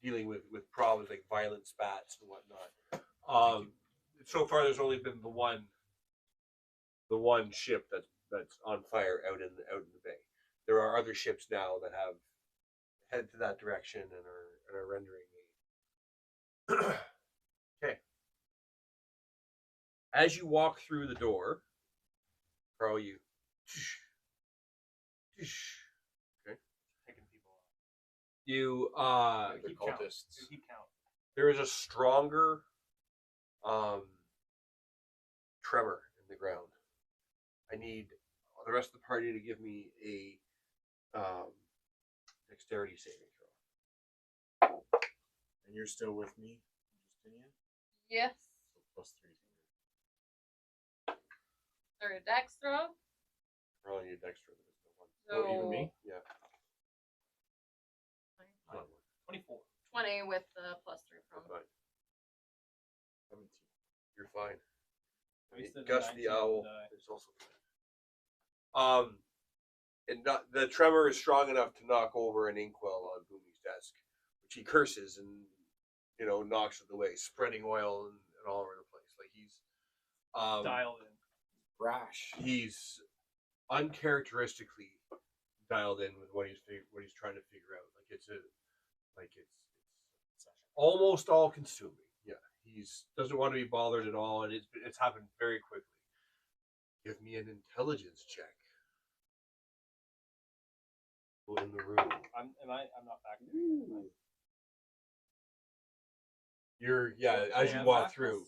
dealing with problems like violent spats and whatnot. So far there's only been the one ship that's on fire out in the bay. There are other ships now that have headed to that direction and are rendering aid. Okay. As you walk through the door, Carl, you Picking people up. you The Keep count. cultists. Keep count. there is a stronger tremor in the ground. I need the rest of the party to give me a dexterity saving throw. And you're still with me, Justinian? Yes. So +3. Or a dex throw. Roll your dexter. So Oh, even me? Yeah. 24. 20 with the +3 from. You're fine. 17. You're fine. Wasted Gus 19 the owl die. is also fine. And the tremor is strong enough to knock over an inkwell on Boomy's desk, which he curses and knocks it away, spreading oil and all over the place. Like he's Dialed in. Brash. he's uncharacteristically dialed in with what he's trying to figure out. It's almost all consuming. Yeah, he's doesn't want to be bothered at all, and it's happened very quickly. Give me an intelligence check. Go in the room. I'm not back there yet. am I? As Yeah, you I'm walk back. through,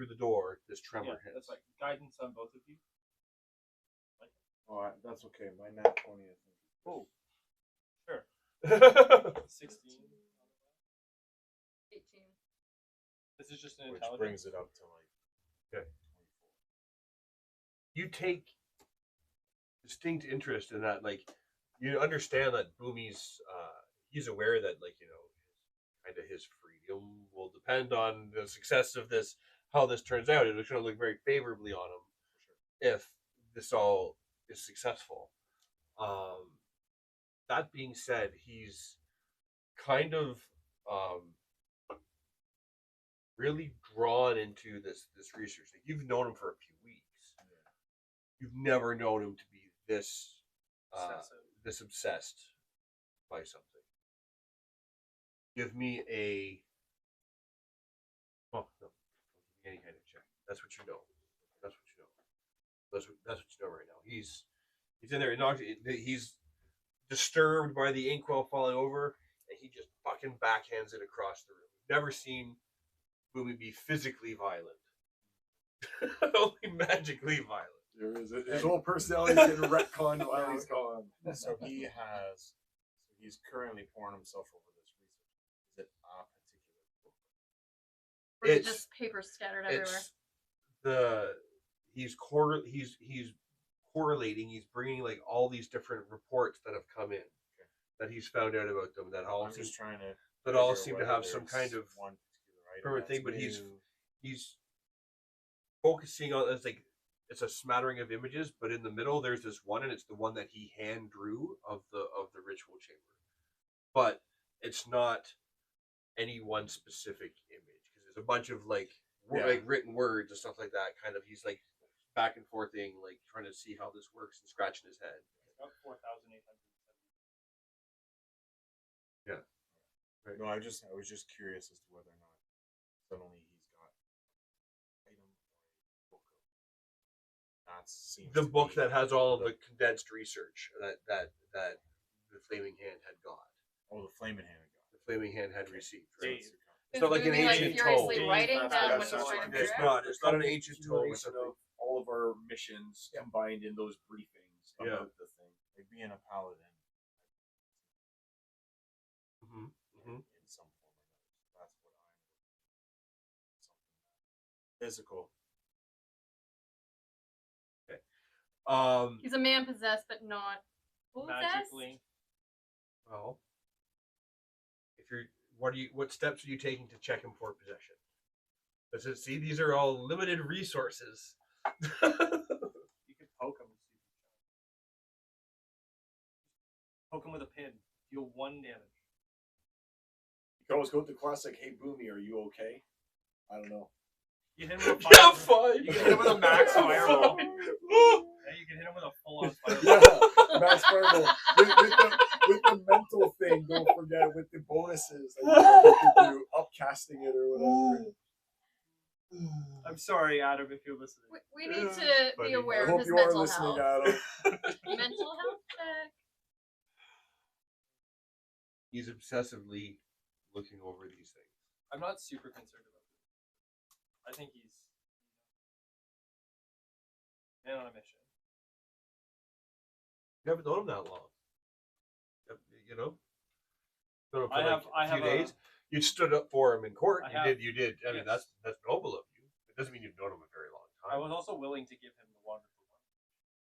the door, this Yeah, tremor hits. that's like guidance on both of you. Oh, that's okay. My nat 20, I think. Oh, sure. 16. 18. This is just an Which intelligence. brings it up to like 24. You take distinct interest in that. Like you understand that Boomy's he's aware that his freedom will depend on the success of this, how this turns out. It's going to look very favorably on him if this all is successful. That being said, he's kind of really drawn into this research. Like you've known him for a few weeks. You've never known him to be this this obsessed by something. Give me a any kind of check. That's what you know. That's what you know. That's what you know right now. He's in there. He's disturbed by the inkwell falling over, and he just fucking backhands it across the room. Never seen Boomy be physically violent. Only magically violent. There is his whole personality is getting retconned while he's gone. So he's currently pouring himself over this research. Is it a particular book? Or is it It's- just paper scattered everywhere? He's correlating. He's bringing like all these different reports that have come in that he's found out about them that all I'm just trying to. seem to whether have some there's kind of one particular item permanent thing, that's but new. he's focusing on it's a smattering of images, but in the middle there's this one, and it's the one that he hand drew of the ritual chamber. But it's not any one specific image because there's a bunch of like written words and stuff like that. Kind of he's like back and forthing, like trying to see how this works and scratching his head. About 4,870. Yeah. No, I was just curious as to whether or not suddenly he's got item or That seems the to book be that has all of the condensed research that the Flaming Hand had got. Oh, the Flaming Hand. The Flaming Hand had received. Right? Dave. It's not like an Is Boomie, ancient furiously tome. writing Dave, down that's what he's not trying to It's figure not. out? It's not an ancient tome. It's Accumulation of all of our missions combined in those briefings Yeah. about the thing. Like being a paladin Mhm, mhm. in some form or another. That's what I'm something physical. He's a man possessed, but not possessed. Magically. Well, if you're, what steps are you taking to check him for possession? Does it see these are all limited resources? You could poke him. Poke him with a pin. Deal 1 damage. You can always go with the classic, "Hey Boomy, are you okay?" I don't know. You hit him with a Yeah, fire. fine. You can hit him with a max fireball. Yeah, you can hit him with a full-on fireball. Yeah, Max Fireball. With the mental thing, don't forget, with the bonuses that you can do, upcasting it or whatever. I'm sorry, Adam, if you're listening. We need to Funny. be I aware of hope his you are mental listening, health. Adam. Mental health check. He's obsessively looking over these things. I'm not super concerned about it. I think he's man on a mission. You haven't known him that long. You know? Known him for I like have- I a few have a- days. You stood up for him in court. I You have- did. You did. I mean, yes. that's noble of you. It doesn't mean you've known him a very long time. I was also willing to give him the wonderful one.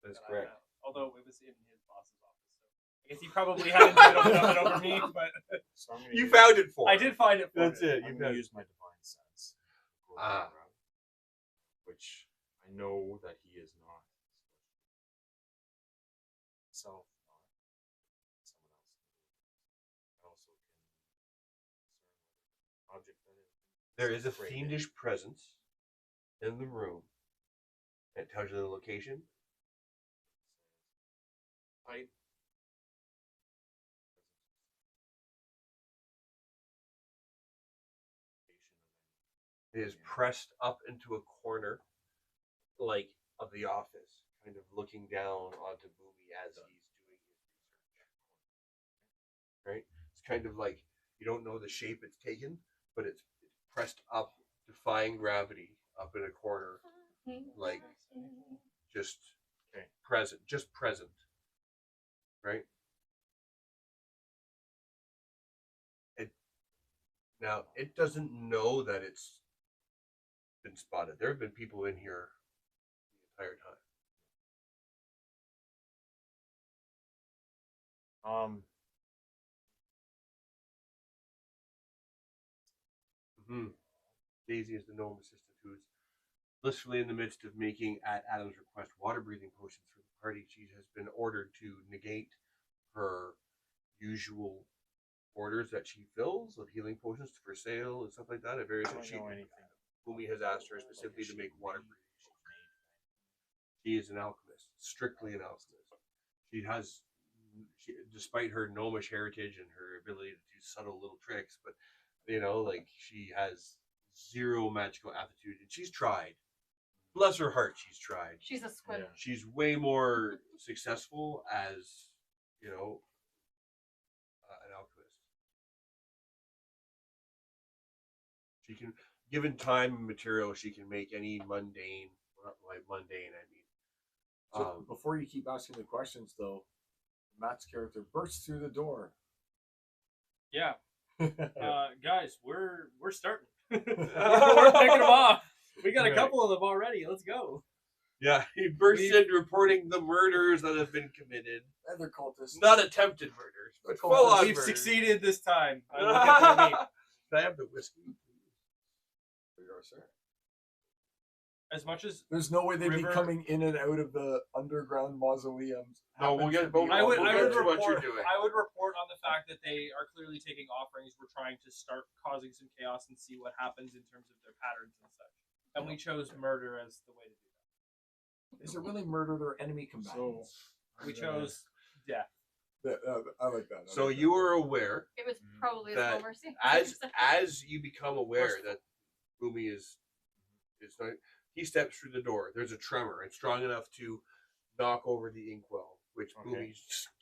That's that I correct. have, although it was in his boss's office. So I guess he probably had entitlement of it over me, but So I'm gonna You use, found it for I him. did find it for That's him. it. I'm You gonna found use my divine sense. Go Ah. that route, which I know that he is not self, not someone else. I also can discern whether object that is. There is a created. fiendish presence in the room. It tells you the location. Height. It is pressed up into a corner, like of the office, kind of looking down onto Boomy as he's doing his research. Right? It's kind of like you don't know the shape it's taken, but it's pressed up, defying gravity, up in a corner, like just Okay. present. Right? Now it doesn't know that it's been spotted. There have been people in here the entire time. Daisy is the gnome assistant who is blissfully in the midst of making, at Adam's request, water breathing potions for the party. She has been ordered to negate her usual orders that she fills of healing potions for sale and stuff like that. At various I don't know anything. Boomy has asked her specifically to make water breathing. She is an alchemist, strictly an alchemist. Despite her gnomish heritage and her ability to do subtle little tricks, but she has zero magical aptitude, and she's tried. Bless her heart, she's tried. She's a squid. Yeah. She's way more successful as, an alchemist. She can, given time and material, she can make any mundane, not like mundane, I mean. So before you keep asking the questions, though, Matt's character bursts through the door. Yeah, guys, we're starting. we're picking them off. We got a couple of them already. Let's go. Yeah, he bursts in reporting the murders that have been committed. Other cultists. Not attempted murders, but Cool. full on We've murders. succeeded this time. Look at the meat. Can I have the whiskey? There you are, sir. As much as There's no way they'd River- be coming in and out of the underground mausoleums. No, we'll get both. I would, we'll I get would to what you're report. doing. I would report on the fact that they are clearly taking offerings. We're trying to start causing some chaos and see what happens in terms of their patterns and such. And we chose murder as the way to do that. Is it really murder their enemy combatants? We chose death. I like that. So you are aware, It was probably a That slow mercy. as you become aware that Boomy is not, He steps through the door. There's a tremor. It's strong enough to knock over the inkwell, which Okay. Boomy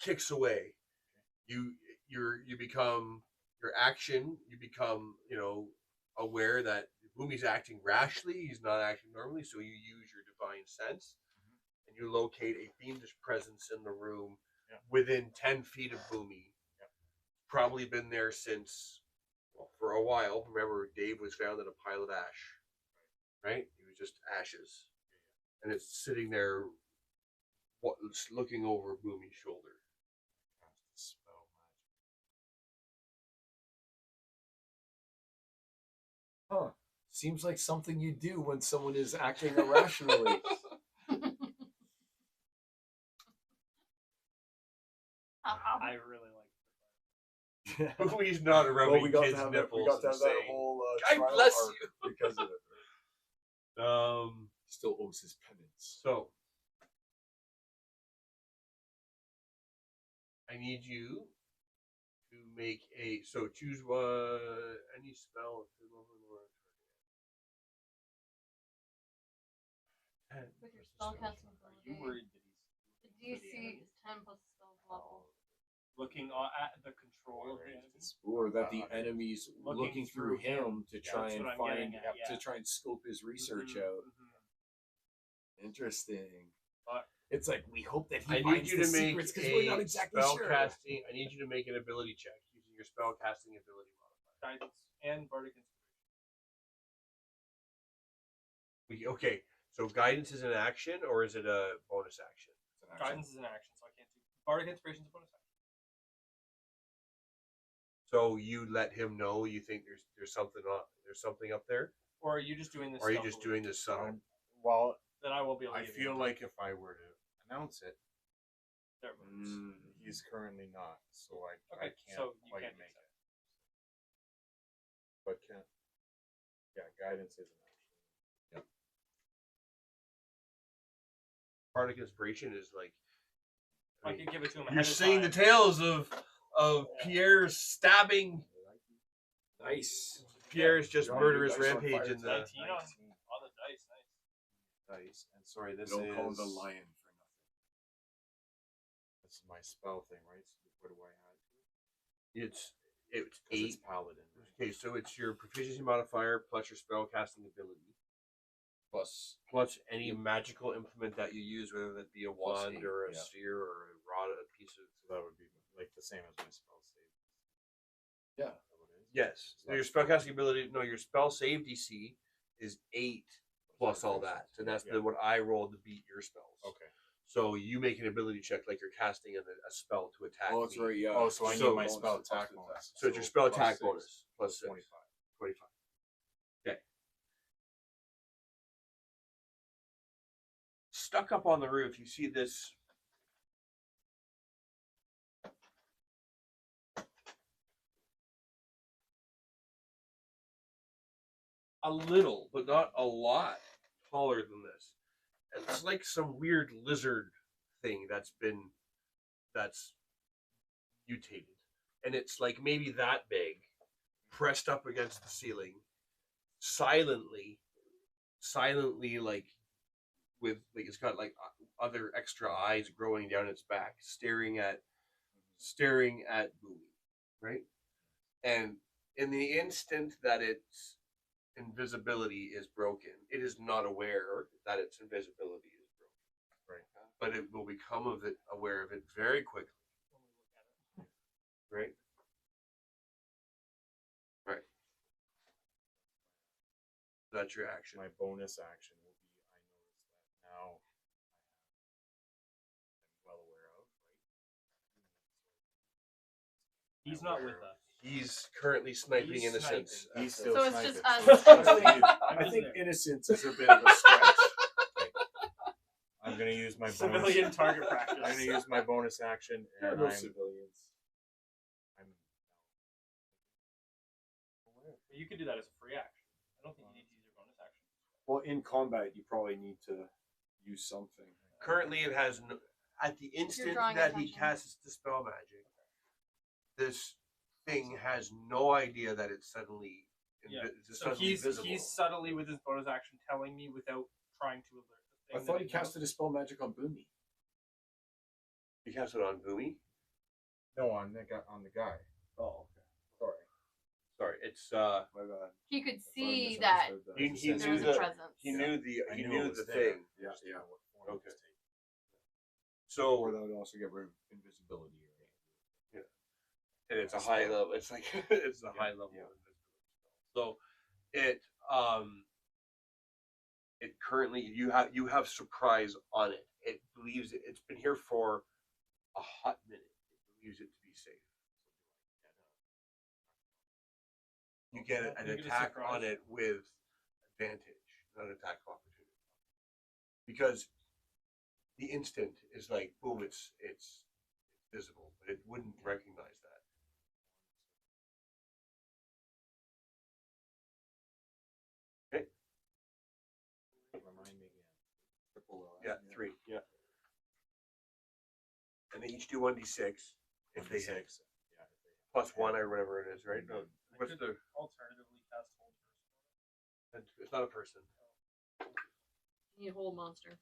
kicks away. You become your action. You become aware that Boomy's acting rashly. He's not acting normally, so you use your divine sense, and you locate a fiendish presence in the room within 10 feet of Boomy. Probably been there since, well, for a while. Remember, Dave was found in a pile of ash, right? He was just ashes, and it's sitting there, looking over Boomy's shoulder. Cast a spell magic. Huh. Seems like something you do when someone is acting irrationally. I really like Boomy's not around Well, we got kids' to have nipples that and saying, whole "God trial bless arc you." because of it. Still owes his penance. So I need you to make choose any spell. With your spellcasting You ability, worried that the DC is 10 plus the spell's level. looking at the control of the enemies. Or that the enemy's Looking looking through through him to try That's and what I'm find, getting at, to yeah. try and scope his research Mhm, out. mhm. Interesting. But It's like we hope that he I need finds you the to make secrets because we're not a exactly spell sure. casting. I need you to make an ability check using your spell casting ability modifier. guidance and bardic inspiration. Okay, so guidance is an action or is it a bonus action? Guidance is an action, so I can't do bardic inspiration is a bonus action. So you let him know you think there's something up there, Or are you just doing this? or are you just doing this subtle? Well, Then I won't be able to I give feel you like if I were to announce it, there it moves. he's currently not, so I Okay, can't so you quite can't make use it. But guidance is an action. Bardic inspiration is like I can give it to him. you're ahead of seeing the time. tales of Pierre stabbing. Nice. Pierre's just You're on murderous your dice on rampage fire in the. 19 on the dice. Nice. Dice, and sorry, this Don't is call him the lion for nothing. This is my spell thing, right? So what do I add to it? It's 'Cause eight. it's paladin. Right? Okay, so it's your proficiency modifier plus your spell casting ability plus any magical implement that you use, whether that be a Plus wand 8, or a yeah. sphere or a rod, a piece of. So that would be like the same as my spell save. Yeah. Is that what it is? Yes, So your that's spellcasting ability. No, your spell save DC is 8 plus all that, and that's what I rolled to beat your spells. Okay. So you make an ability check like you're casting a spell to attack. Oh, that's me. right. Yeah. Oh, so I So- need my spell attack bonus. So it's your spell plus attack 6, bonus plus 6. 25. 25. Okay. Stuck up on the roof, you see this. A little, but not a lot, taller than this. And it's like some weird lizard thing that's mutated. And it's like maybe that big, pressed up against the ceiling, silently like it's got like other extra eyes growing down its back, staring at Boomie, right? And in the instant that its invisibility is broken, it is not aware that its invisibility is broken, Right. but it will become aware of it very quickly, right? Right. That's your action. My bonus action will be I notice that now I'm well aware of, right? He's not with us. He's currently sniping He's innocents. sniping. He's still So it's sniping. just us. I think innocence is a bit of a stretch. I'm gonna use my Civilian bonus. target practice. I'm gonna use my bonus action, There are and no I'm civilians. You could do that as a free action. I don't think you need to use your bonus action. Well, in combat, you probably need to use something. Currently, it has no, at the instant drawing that he attention. casts Dispel Magic, this thing has no idea that it's suddenly Yeah. it's So suddenly he's visible. subtly with his bonus action telling me without trying to alert the I thing. thought that he it knows. casted a spell magic on Boomy. You cast it on Boomy. No, on the guy. Oh, Sorry, it's my bad. He could I see that misunderstood he there knew was a the presence. he knew the I he knew knew it was the there. thing. Yeah, Just didn't yeah. know what form it was Okay. taking. So Or that would also get rid of invisibility. Right? and it's a high level. It's like it's a high level. Yeah. So it it currently you have surprise on it. It believes it's been here for a hot minute. It believes it to be safe. You get Okay, an you get a attack surprise. on it with advantage, not an attack of opportunity, because the instant is like boom, it's visible, but it wouldn't recognize that. Okay. Remind me again. Yeah, 3. Yeah. And they each do 1d6 if they hit. Yeah. Plus 1 or whatever it is, right? No, I what's could the? alternatively cast hold person. It's not a person. You need a whole monster.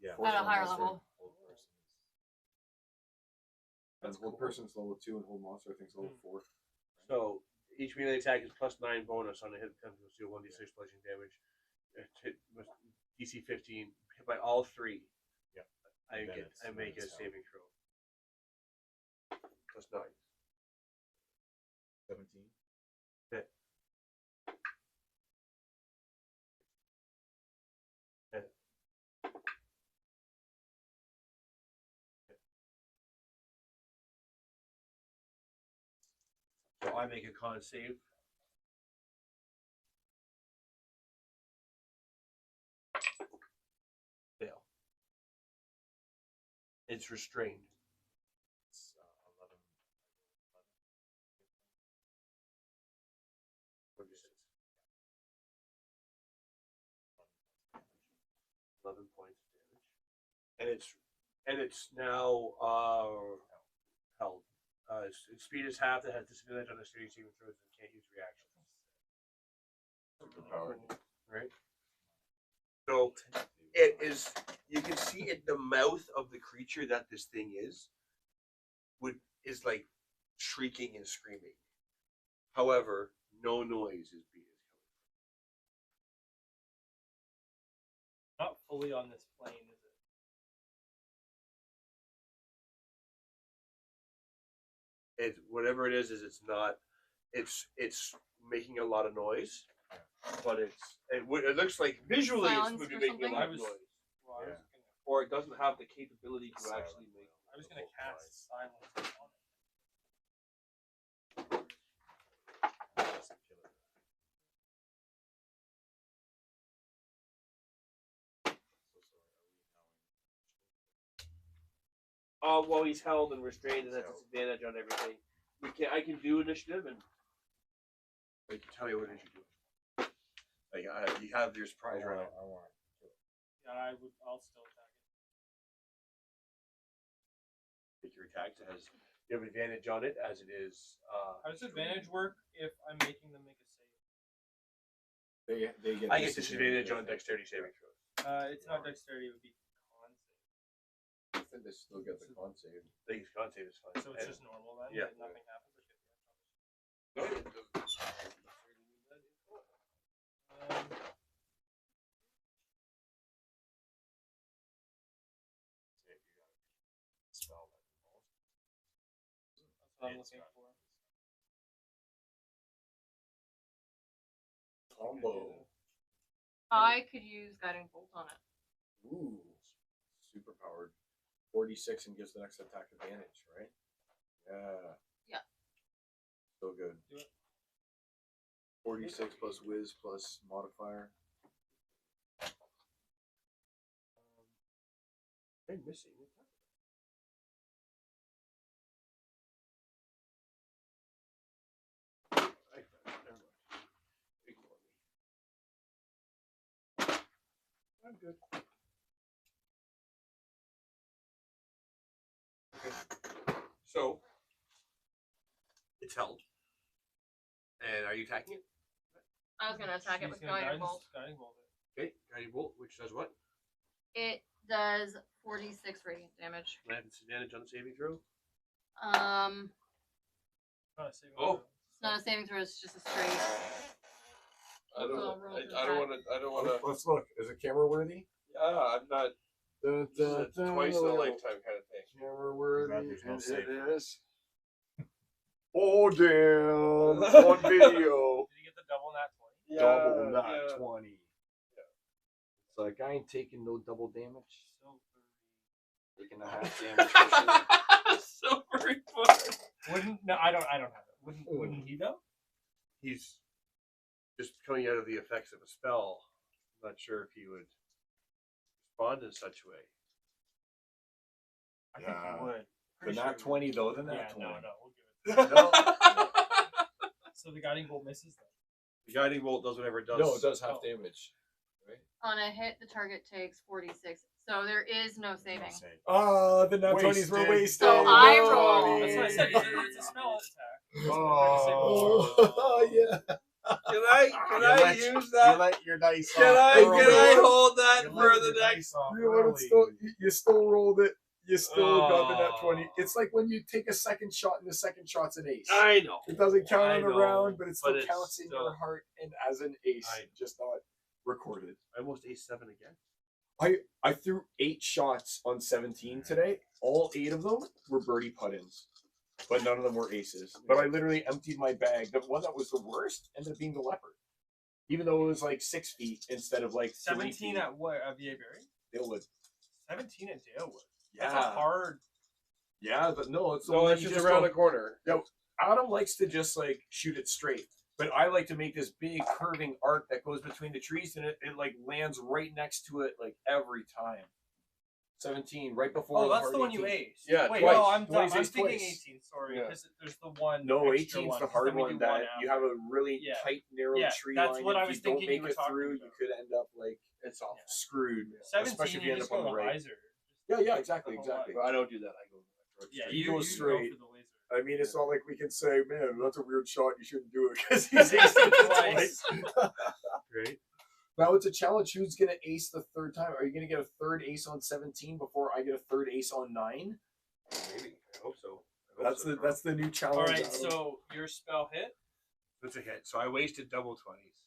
Yeah. At a higher level. Old person. And hold person's level 2 and hold monster I think is level 4. So each melee attack is plus 9 bonus on a hit attempt to deal 1d6 bludgeoning damage. It's hit with DC 15, hit by all 3. Yep. I Then get it's- I make then a it's saving throw. Plus 9. 17. Hit. Hit. So I make a con save. Fail. It's restrained. It's 11. What is it? 11 points of damage. And it's now held. Its speed is half. It has disadvantage on the saving throws and can't use reactions. Superpowered. Right. So it is. You can see in the mouth of the creature that this thing is like shrieking and screaming. However, no noise is coming. Not fully on this plane, is it? It whatever it is it's not. It's making a lot of noise, but it looks like visually Silence it's or making a lot of something? noise, Well, I was Yeah. gonna, or it doesn't have the capability to Silent actually make. I was gonna cast silence on it. Doesn't kill it. So sorry. Are we now in? Well, he's held and restrained and has disadvantage on everything. I can do initiative and I can tell you what it is you do. Like you have your surprise I round. want to kill it. Yeah, I'll still attack it. Make your attacks. It has you have advantage on it as it is. How does advantage work if I'm making them make a save? They get I get disadvantage on dexterity saving throws. It's not dexterity, it would be con save. I think they still get the con save. I think con save is fine. So it's just normal then? Yeah. Nothing happens? No, it doesn't. Spell that involves. That's what I'm It's looking got- for. Combo. I could use guiding bolt on it. Ooh. Super powered. 46 and gives the next attack advantage, right? Yeah. Yeah. So good. Do it. 46 plus whiz plus modifier. I'm missing. Never mind. Ignore me. I'm good. Okay. So it's held. And are you attacking it? I was gonna attack it She's with gonna guiding bolt. Guiding bolt it. Okay, guiding bolt, which does what? It does 46 radiant damage. Can I have disadvantage on the saving throw? Not a saving Oh. throw. It's not a saving throw. It's just a straight. I don't. Well, roll to I don't want to. I don't want to. Let's look. Is it camera worthy? Yeah, I'm not. This is a twice in a lifetime kind of thing. Camera worthy. Glad there's no And save. it is. Oh damn! On video. Did you get the double nat 20? Double that yeah. 20. It's like I ain't taking no double damage. So Taking a half damage for sure. So very funny. wouldn't no, I don't have it. Wouldn't he though? He's just coming out of the effects of a spell. I'm not sure if he would respond in such a way. I think Yeah. he would. The Pretty nat sure he 20 though, the would. nat Yeah, 20. no, we'll give it. No. So the guiding bolt misses then. The guiding bolt does whatever it does. No, it does half Oh. damage. On a hit, the target takes 46. So there is no saving. No save. Oh, the nat 20s were Wasted. wasted. So I roll. That's what I said. It's a spell attack. Oh, yeah. Can I use You that? let your dice Can off I early. hold that You for let the your next? dice off You know what? early. You still rolled it. You still got the nat 20. Oh. It's like when you take a second shot and the second shot's an ace. I know. It doesn't count I on the know, round, but it still but it's counts in still- your heart and as an ace, I- just not recorded. I almost ace 7 again. I threw 8 shots on 17 today. All 8 of them were birdie putt-ins, but none of them were aces. But I literally emptied my bag. The one that was the worst ended up being the leopard, even though it was like 6 feet instead of like 3 17 feet. at what? At VA Berry? Dalewood. 17 at Dalewood. Yeah, That's a hard. yeah, but no, it's the So one it's you just just around don't- the corner. Adam likes to just like shoot it straight, but I like to make this big curving arc that goes between the trees, and it like lands right next to it like every time. 17, right before. Oh, that's hard the one you 18. aced. Yeah, Wait, twice. no, I'm Twice I'm aced thinking twice. 18. Sorry, Yeah. because there's the one. No, extra 18's one, the 'cause hard then we one do that after. you have a really Yeah. tight, narrow Yeah, tree that's line. what If I was you don't thinking you make were it talking through, about. you could end up like It's off. screwed. 17, especially if you you end just up go on the the right. laser. Yeah, exactly, the whole exactly. But I don't do that. I go. Yeah, You you go go straight. for the laser. I mean, it's not like we can say, man, that's a weird shot. You shouldn't do it because he's acing Twice. twice. Great. Now it's a challenge. Who's going to ace the third time? Are you going to get a third ace on 17 before I get a third ace on 9? Maybe. I hope so. I hope so. That's the new challenge. All right, Adam. so your spell hit. That's a hit. So I wasted double 20s.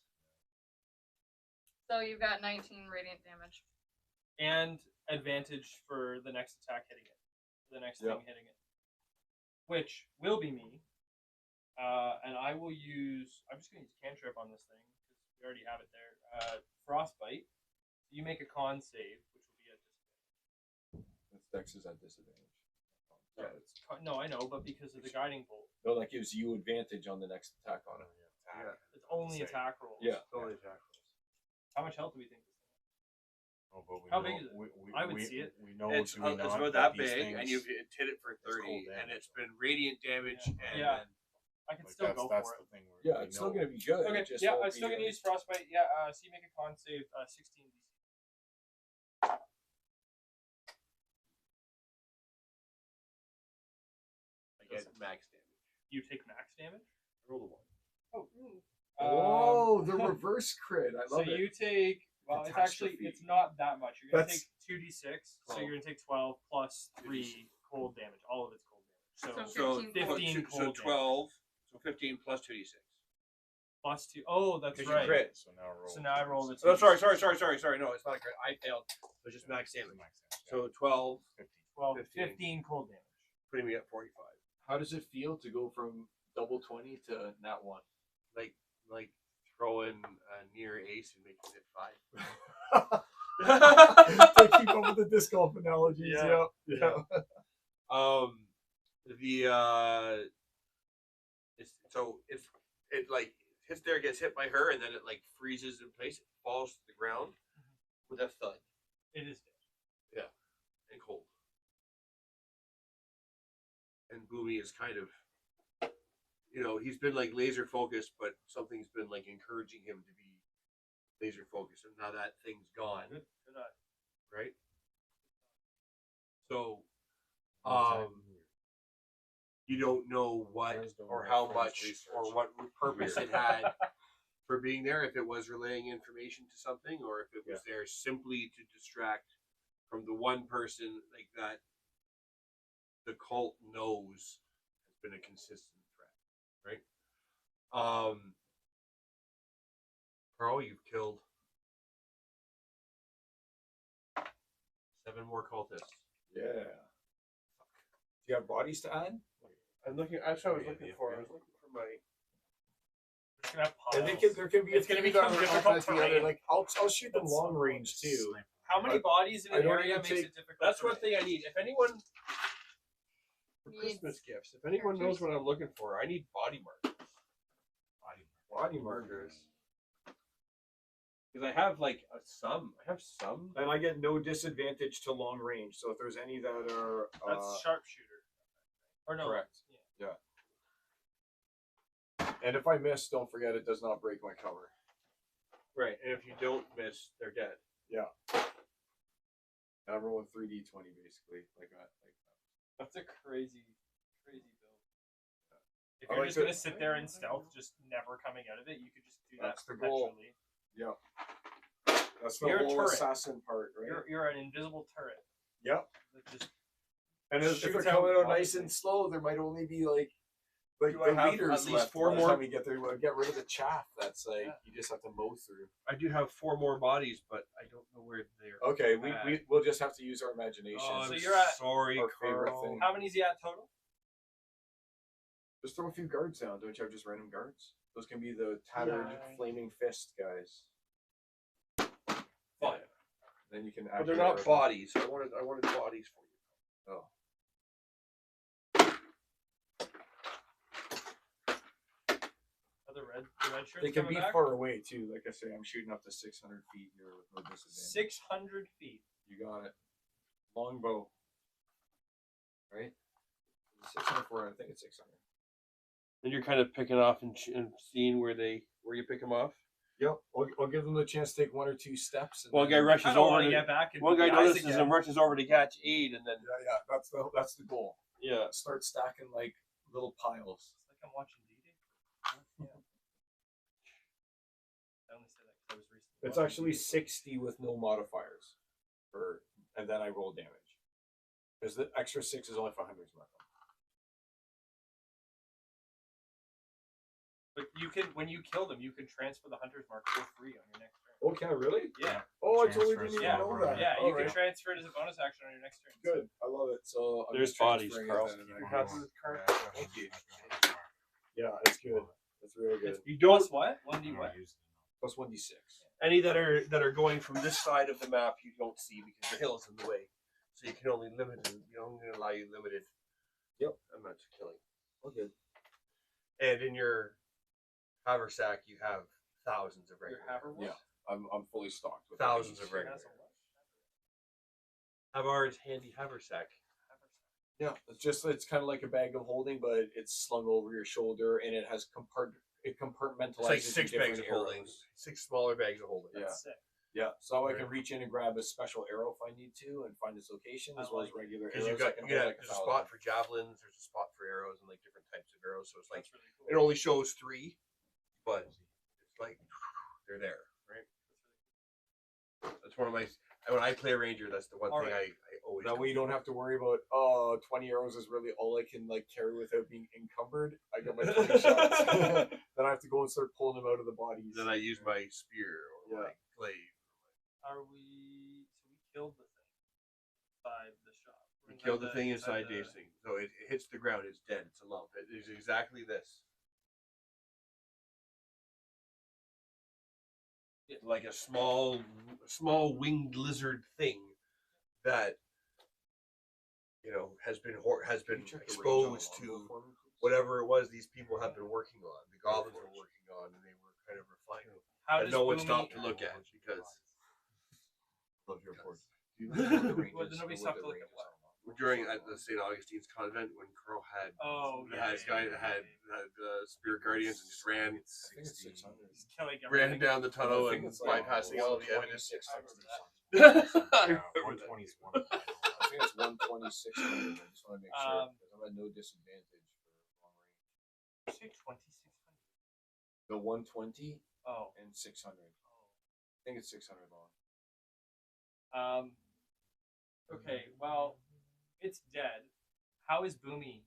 So you've got 19 radiant damage. And advantage for the next attack hitting it. The next Yep. thing hitting it. Which will be me. And I will use. I'm just going to use cantrip on this thing because we already have it there. Frostbite. You make a con save, which will be at disadvantage. Dex is at disadvantage. Yeah, no, I know, but because of the guiding bolt, No, that gives you advantage on the next attack on it. Yeah. it's only Save. attack rolls. Yeah. Only attack rolls. How much health do we think this thing has? Oh, but we How know, big is it? We, I would we, see it. We know It's, do we it's not, about that that these big, things, and you've hit it for 30, cold and damage. it's been radiant damage, Yeah. and Yeah. then I can like, still that's, go that's for the it. thing. Where Yeah, we it's still know. going to be good. Okay, It just yeah, won't I'm be, still going to use frostbite. Yeah, so you make a con save, 16 DC. I get max damage. You take max damage. Roll the 1. Oh, Oh, the reverse crit. I so love it. you take. Well, it's actually Catastrophe. not that much. You're gonna That's- take 2d6, so 12. you're gonna take 12 plus 3 cold damage. All of it's cold damage. So So 15 cold damage. 12. So 15 plus 2d6. plus 2. Oh, that's Because you right. crit. So now roll. So now I roll the Oh, sorry. 2d6. No, it's not a crit. I failed. It's just max damage. Max damage, So 12, 15. 12, 15. 15 cold damage. putting me at 45. How does it feel to go from double 20 to nat 1? Like throwing a near ace and making it 5. to keep up with the disc golf analogies. Yeah. Yeah. It like hits there, gets hit by her, and then it like freezes in place. It falls to the ground with a thud It is dead. and cold. And Boomy is kind of, he's been like laser focused, but something's been like encouraging him to be laser focused, and now that thing's gone, Good eye. right? So, Exactly. you don't know what Friends don't or let how friends much research. or what purpose it had for being there, if it was relaying information to something, or if it was there simply to distract from the one person like that the cult knows has been a consistent threat, right? Carl, you've killed 7 more cultists. Yeah. Do you have bodies to add? I'm looking. That's what I was looking for. I was looking for my. It's gonna have And piles. there can be. It's gonna become difficult terrain. Like I'll shoot them long range too. How many bodies in I an don't area even makes take- it difficult? That's one terrain? thing I need. If anyone for Needs Christmas gifts, if anyone knows what I'm looking for, I need body markers. Body markers. Because I have like some. I have some. And I get no disadvantage to long range. So if there's any that are That's sharpshooter. Or no. correct. Yeah. And if I miss, don't forget it does not break my cover. Right, and if you don't miss, they're dead. And I'm rolling 3d20 basically, like that. That's a crazy build. If I you're like just to- gonna sit there in stealth, just never coming out of it, you could just do That's that the goal. perpetually. That's the You're a whole turret. assassin part, right? You're an invisible turret. Yep. That just And if shoots they're out coming out all nice the and things. slow, there might only be like Do I the have leaders at least left 4 by the more? time you get there. Get rid of the chaff. That's like you just have to mow through. I do have 4 more bodies, but I don't know where they're. Okay, we'll just have to use our imagination. Oh, So I'm you're at- sorry, our favorite Carl. thing. how many's he at total? Just throw a few guards down. Don't you have just random guards? Those can be the tattered Yeah. flaming fist guys. 5. Then you can. But they're activate not our- bodies. I wanted bodies for you. Oh. Are the red shirts They can coming be back? far away too. Like I say, I'm shooting up to 600 feet here with no disadvantage. 600 feet. You got it. Longbow. Right? 604. I think it's 600. And you're kind of picking off and seeing where you pick them off. Yep. I'll give them the chance to take 1 or 2 steps. And One guy then- rushes I don't over. want to To, get back and one guy be guys notices again. and rushes over to catch aid, and then Yeah. That's the goal. yeah. Start stacking like little piles. It's like I'm watching D-Day. Yeah. I only say that because I was recently. It's watching actually D-Day. 60 with no modifiers, and then I roll damage. Because the extra 6 is only for hundreds mark. But you can, when you kill them, you can transfer the hunter's mark for free on your next turn. Oh, can I really? Yeah, Oh, I totally Transfers didn't yeah, even know that. yeah. You All can right. transfer it as a bonus action on your next turn. Good. I love it. So I'm There's just bodies, transferring it Carl. then, and You're then- happy with Carl? Thank you. Yeah, it's good. It's really good. You don't Plus what? 1d what? Plus 1d6. any that are going from this side of the map. You don't see because the hill's in the way, so you can only allow you limited. Yep. Amounts of killing. Okay. And in your haversack, you have thousands of Your regular. haversack? Yeah. I'm fully stocked with Thousands these. of regular. That's a lot. Havar's handy haversack. Yeah, it's kind of like a bag of holding, but it's slung over your shoulder, and it has it compartmentalizes. It's like in 6 different bags of holding, arrows. 6 smaller bags of holding. Yeah. That's sick. Yeah, so I can Right. reach in and grab a special arrow if I need to, and find its location as I well as like it. regular Because arrows. you I got can you hold got like there's a 1,000. spot for javelins, there's a spot for arrows, and like different types of arrows. So it's like That's really cool. it only shows 3, but it's like they're there, right? That's one of my when I play a ranger. That's the one All thing right. I always. That come way you don't have to worry about 20 arrows is really all I can like carry without being encumbered. I got my 20 shots. Then I have to go and start pulling them out of the bodies. Then I use my spear or Yeah. my glaive. Are we? So we killed the thing inside the shop. We killed the thing inside Dave's thing, so it hits the ground. It's dead. It's a lump. It is exactly this. It's like a small winged lizard thing that has been exposed to whatever it was these people have been working on. The goblins were working on, and they were kind of refining. How And does no one Boomy- stopped to look at because Love your port. Well, did nobody stop to look at what? during at the St. Augustine's convent when Carl had Oh, the yeah. guy that had spirit guardians and just ran I think it's 600. He's killing ran everything. down the tunnel I think and it's like bypassing all the evidence. 126. I remember that. 120 is one. I think it's 126. I just want to make sure because I'm at no disadvantage for long range. Say 2600. The 120. Oh. and 600. I think it's 600 long. Okay, well, it's dead. How is Boomy?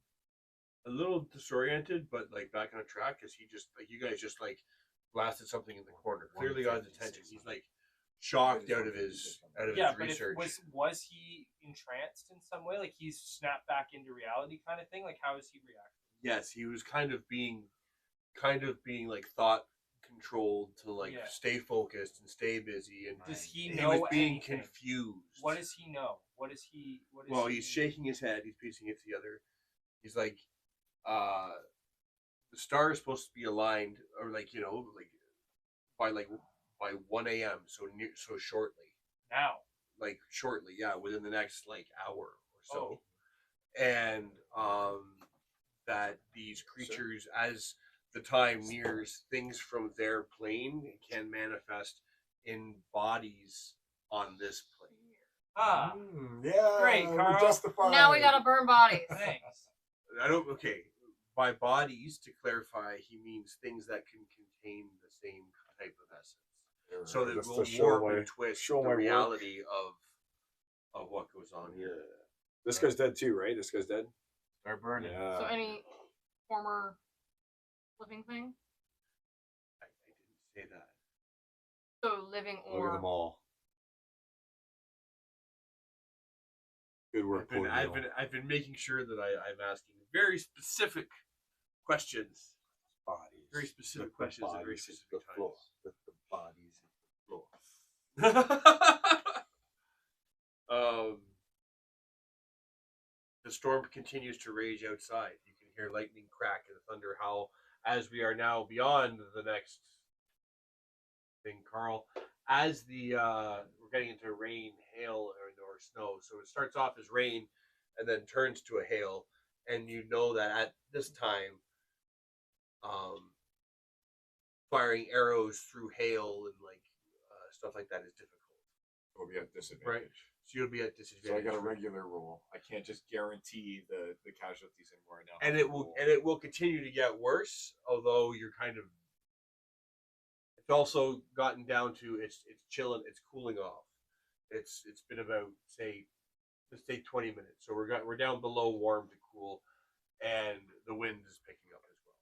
A little disoriented, but like back on track because he just like you guys just like blasted something in the corner. Clearly got his attention. He's like shocked out of his Yeah, but research. was he entranced in some way? Like he's snapped back into reality, kind of thing. Like how is he reacting? Yes, he was kind of being like thought controlled to like stay focused and stay busy. And does he he know was being anything? confused. What does he know? What is he? Well, he's shaking his head. He's piecing it together. He's like, the star is supposed to be aligned, or like by 1 a.m. So shortly. Now. Like shortly, yeah, within the next like hour or so, and that these creatures, as the time nears, things from their plane can manifest in bodies on this plane. Ah, Yeah. Great, Carl. Justified. Now we gotta burn bodies. thanks. Okay. By bodies, to clarify, he means things that can contain the same type of essence. So that Just will to show warp my- and twist show the my work. reality of what goes on here. This guy's dead too, right? This guy's dead. They're burning. Yeah. So any former living thing? I didn't say that. So living Look at them or all. Good work, I've been making sure that I'm asking very specific questions. bodies. Very specific Lift the questions at very bodies specific hit the times. floor. Lift the bodies hit the floor. The storm continues to rage outside. You can hear lightning crack and thunder howl as we are now beyond the next thing, Carl. As we're getting into rain, hail, or snow. So it starts off as rain and then turns to a hail. And you know that at this time, firing arrows through hail and stuff like that is difficult. We'll be at disadvantage. Right. So you'll be at So I disadvantage. got a regular roll. I can't just guarantee the casualties anymore now. And it will continue to get worse, although you're kind of. It's also gotten down to it's chilling, it's cooling off. It's been about let's say 20 minutes. So we're down below warm to cool, and the wind is picking up as well.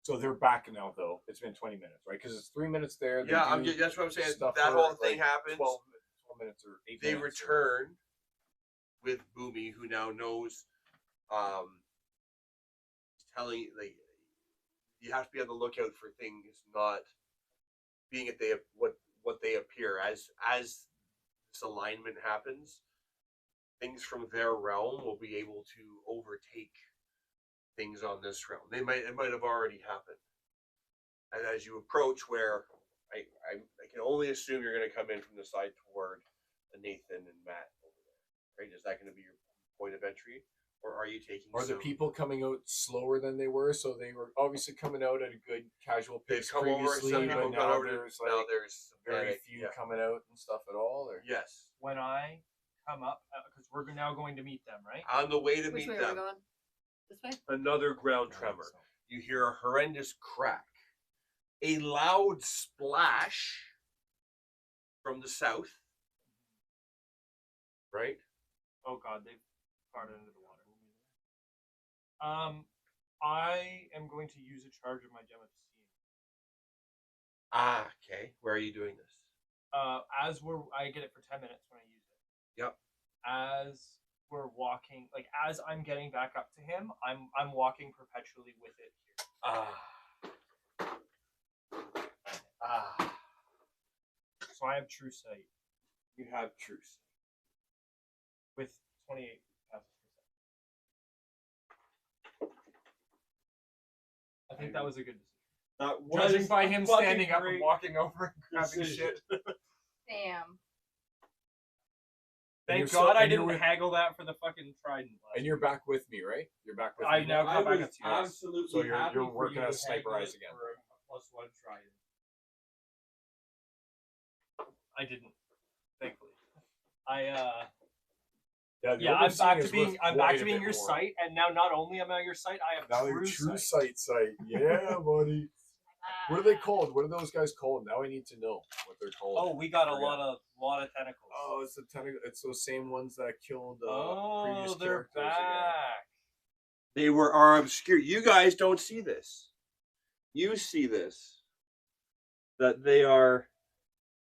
So they're back now, though. It's been 20 minutes, right? Because it's 3 minutes there. Yeah, that's what I'm saying. stuff That for, wall thing like, happens. 12 minutes or 8 They minutes. return with Boomy, who now knows. He's telling you have to be on the lookout for things not being at what they appear as this alignment happens. Things from their realm will be able to overtake things on this realm. It might have already happened. And as you approach, where I can only assume you're going to come in from the side toward Nathan and Matt over there, right? Is that going to be your point of entry, or are you taking? Are the people coming out slower than they were? So they were obviously coming out at a good casual They've pace come over? previously, Some people but got now over. there's Now like there's some very panic. few Yeah. coming out and stuff at all. Or Yes, When I come up, because we're now going to meet them, right? on the way to which meet way are we them, going? This way? another ground tremor. You hear a horrendous crack, a loud splash from the south. Right? Oh God, they've farted into the water. I am going to use a charge of my gem of seeing. Ah, okay. Where are you doing this? I get it for 10 minutes when I use it. Yep. As we're walking, like as I'm getting back up to him, I'm walking perpetually with it here. So I have true sight You have truth. with 28 passes per second. I think that was a good decision. That Judging by him fucking standing up and great walking over and grabbing decision. shit. Damn. Thank you're God so- I and you're didn't with- haggle that for the fucking trident. and you're back with me, right? You're back with I me. now I come back was up to you. absolutely So you're- happy you're for working you as to Sniper haggle Eyes it again. for a +1 trident. I didn't, thankfully. the Yeah, other I'm back scene to is being worth I'm quite back a to being bit your more. sight, and now not only am I your sight, I have Now you're true true sight. sight. Yeah, buddy. What are they called? What are those guys called? Now I need to know what they're called. Oh, we got a Forget. lot of tentacles. Oh, it's the tentacle. It's those same ones that killed they're previous characters again. back. They are obscure. You guys don't see this. You see this. That they are.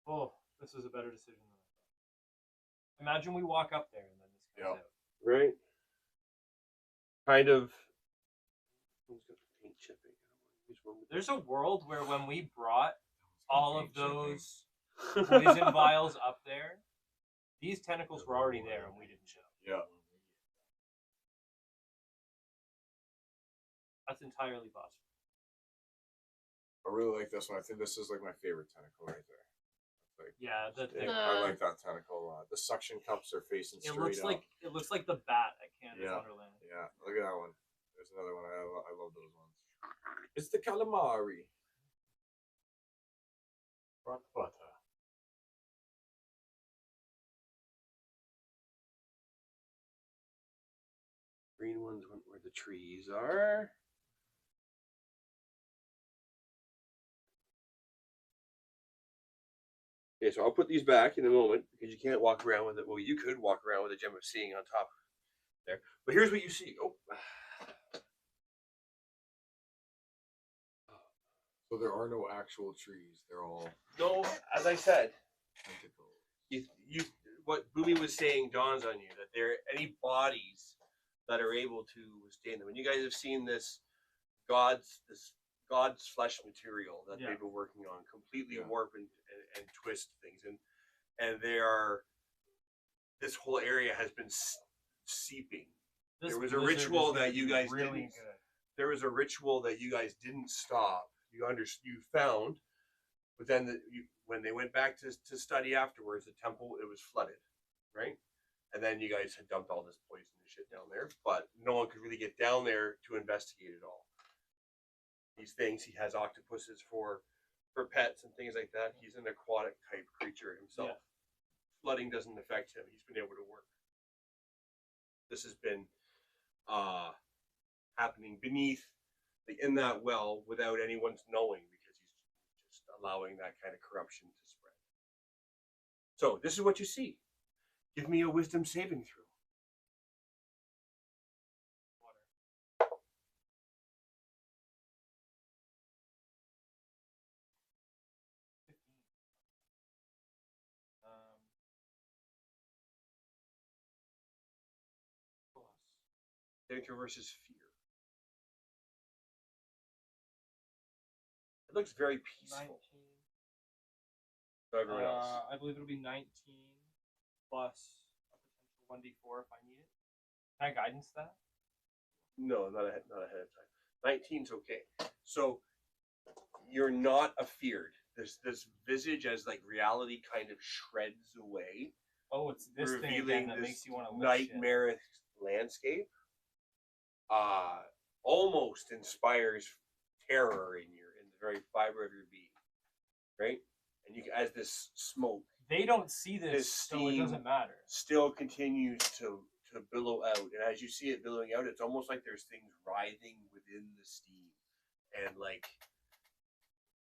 Oh, this is a better decision than I thought. Imagine we walk up there and then this comes out. Right? Kind of. There's a world where when we brought all of those poison vials up there, these tentacles were already there and we didn't show. Yeah. That's entirely possible. I really like this one. I think this is like my favorite tentacle right there. Like, Yeah, I like that tentacle a lot. The suction cups are facing it straight up. looks like the bat at Canada's Yeah. Wonderland. Yeah, look at that one. There's another one. I love those ones. It's the calamari. Front butter. Green ones went where the trees are. Okay, so I'll put these back in a moment because you can't walk around with it. Well, you could walk around with a gem of seeing on top there. But here's what you see. Oh. So there are no actual trees. They're all No, as I said, tentacles. what Boomy was saying dawns on you, that there are any bodies that are able to withstand them. And you guys have seen this God's flesh material that they've been working on, completely warp and twist things. And they are, this whole area has been seeping. There was a ritual that you guys didn't. There was a ritual that you guys didn't stop. You found, but then when they went back to study afterwards, the temple, it was flooded, right? And then you guys had dumped all this poison and shit down there, but no one could really get down there to investigate it all. These things, he has octopuses for pets and things like that. He's an aquatic type creature himself. Flooding doesn't affect him. He's been able to work. This has been happening beneath, in that well, without anyone's knowing, because he's just allowing that kind of corruption to spread. So this is what you see. Give me a wisdom saving throw. Danger versus fear. It looks very peaceful. 19. For everyone else. I believe it'll be 19 plus a potential 1d4 if I need it. Can I guidance that? No, not ahead of time. 19's okay. So you're not afeared. This visage as like reality kind of shreds away. Oh, it's this thing again revealing that this makes you want to nightmarish landscape. Almost inspires terror in the very fiber of your being, right? And you, as this smoke, They don't see this, so it steam doesn't matter. still continues to billow out, and as you see it billowing out, it's almost like there's things writhing within the steam, and like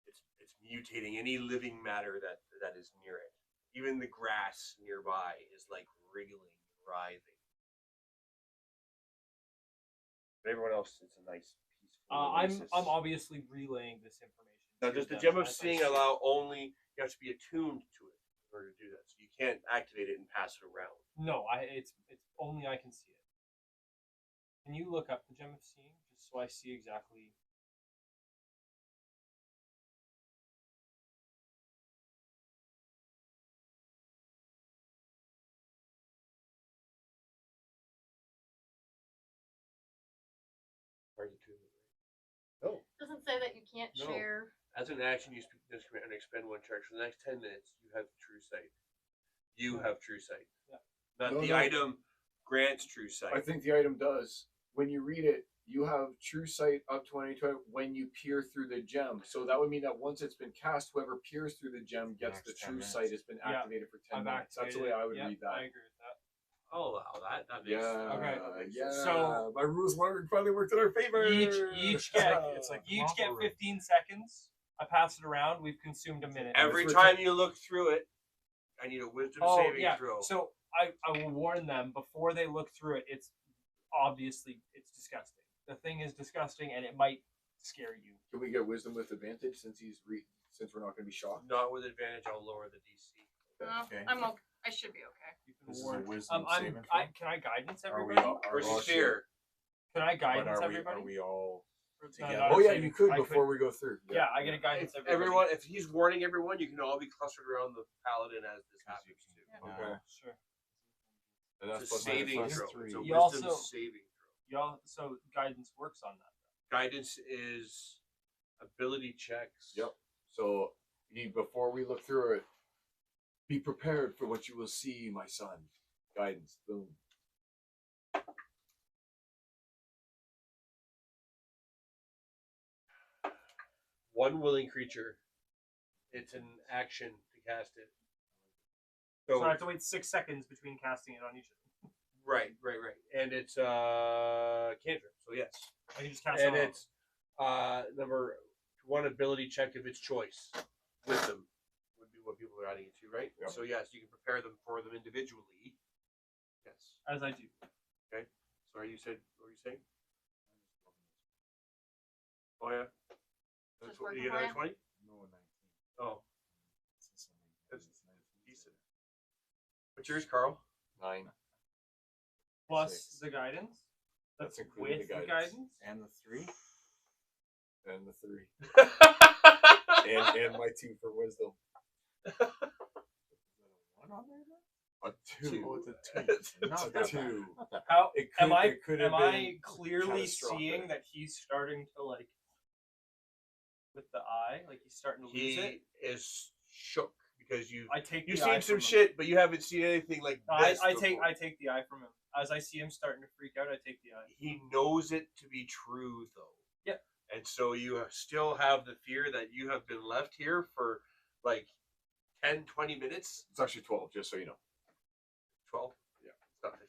it's mutating any living matter that is near it. Even the grass nearby is like wriggling, writhing. But everyone else, it's a nice, peaceful oasis. I'm obviously relaying this information. Now, to does the them gem of as I seeing see it. allow only? You have to be attuned to it in order to do that. So you can't activate it and pass it around. No, it's only I can see it. Can you look up the gem of seeing just so I see exactly? Are you attuned? No. Doesn't say that you can't No. share. As an action, you speak this command and expend one charge. For the next 10 minutes, you have true sight. You have true sight. Yeah. Not No, the no. item grants true sight. I think the item does. When you read it, you have true sight up to 2020 when you peer through the gem. So that would mean that once it's been cast, whoever peers through the gem gets Next the 10 true minutes. sight. It's been Yeah. activated for 10 I've minutes. That's the way activated I would it. read Yeah, I that. agree with that. I'll allow that. That makes Yeah. Okay. Yeah. So- my rules finally worked in our favor. Each get It's like you each get Lava Room. 15 seconds I pass it around. We've consumed a minute. Every time you look through it, I need a wisdom saving throw. So I will warn them before they look through it. It's disgusting. The thing is disgusting, and it might scare you. Can we get wisdom with advantage since since we're not going to be shocked? Not with advantage, I'll lower the DC. Okay. I'm okay. I should be okay. You can This is a warn. wisdom saving throw? Can I guidance Are we everybody? all? Versus fear. Can I But guidance are everybody? we all No, together? not Oh a yeah, saving- you could I before we go through. Yeah, I get a guidance If everybody. if he's warning everyone, you can all be clustered around the paladin as this happens too. Yeah. Okay. Sure. And It's a plus saving plus throw. three. It's a You wisdom also- saving throw. Y'all, so guidance works on that. Guidance is ability checks. Yep. So before we look through it, be prepared for what you will see, my son. Guidance. Boom. One willing creature. It's an action to cast it. So I have to wait 6 seconds between casting it on each of them. Right. And it's cantrip, so yes. I can just cast And it on. it's number one ability check of its choice. Wisdom would be what people are adding it to, right? Yep. So yes, you can prepare them for them individually. Yes. As I do. Sorry, what were you saying? Oh yeah. That's Just what working you get for another 20? No, 19. Oh. That's That's decent. What's yours, Carl? 9. Plus Six. the guidance. That's including with the the guidance. guidance. And the 3. And the 3. and my 2 for wisdom. What on there? A 2. Oh, it's a 2. It's Not a that 2. bad. Not that How It am I? it could have Am been I clearly catastrophic. seeing that he's starting to like with the eye? Like he's starting to lose it. He is shook because you've I take. you've the eye seen some from him. shit, but you haven't seen anything like this. I before. take the eye from him. As I see him starting to freak out, I take the eye. He knows it to be true, though. Yep. And so you still have the fear that you have been left here for like 10, 20 minutes. It's actually 12, just so you know. 12? Yeah, it's not 15.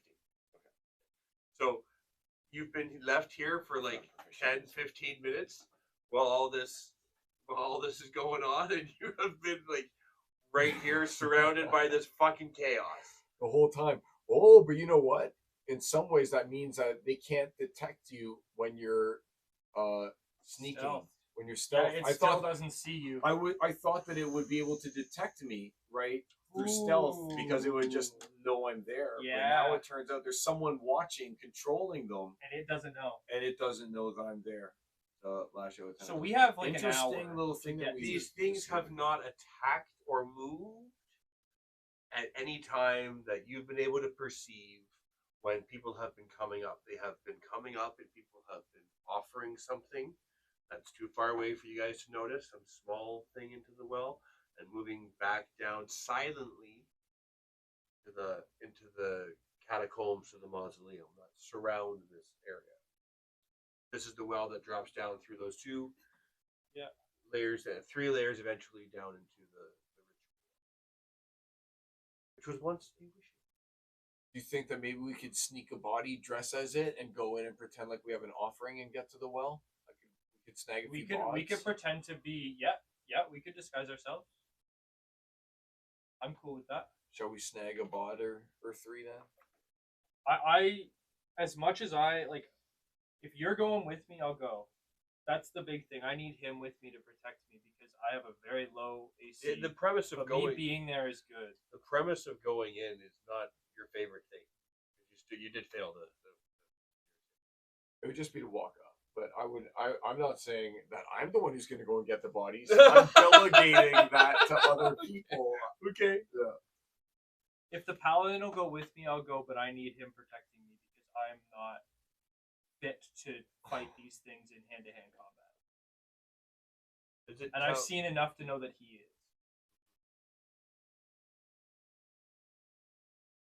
Okay. So you've been left here for like 10, 15 minutes while all this is going on, and you have been like right here surrounded by this fucking chaos. The whole time. Oh, but you know what? In some ways, that means that they can't detect you when you're sneaking. Stealth. When you're Yeah, stealth. it I still thought doesn't see you. I thought that it would be able to detect me, right? Through stealth, because it would just know I'm there. But now Yeah. it turns out there's someone watching, controlling them, And it doesn't know. and it doesn't know that I'm there. Lash out. So we have like an interesting hour. little thing to that get we These things have not attacked or moved at any time that you've been able to perceive when people have been coming up. They have been coming up and people have been offering something that's too far away for you guys to notice, some small thing into the well, and moving back down silently into the catacombs of the mausoleum that surround this area. This is the well that drops down through those two layers, 3 layers eventually down into the ritual, which was once a wishing. Do you think that maybe we could sneak a body, dress as it, and go in and pretend like we have an offering and get to the well? Like we could snag a We few could bods? pretend to be we could disguise ourselves. I'm cool with that. Shall we snag a bod or 3 then? I as much as I like, if you're going with me, I'll go. That's the big thing. I need him with me to protect me because I have a very low AC. The premise of but going me being there is good. the premise of going in is not your favorite thing. You did fail the It would just be to walk up. But I'm not saying that I'm the one who's going to go and get the bodies. I'm delegating that to other people. okay. Yeah. If the paladin will go with me, I'll go. But I need him protecting me because I'm not fit to fight these things in hand-to-hand combat. Is it And I've seen enough to know that he is.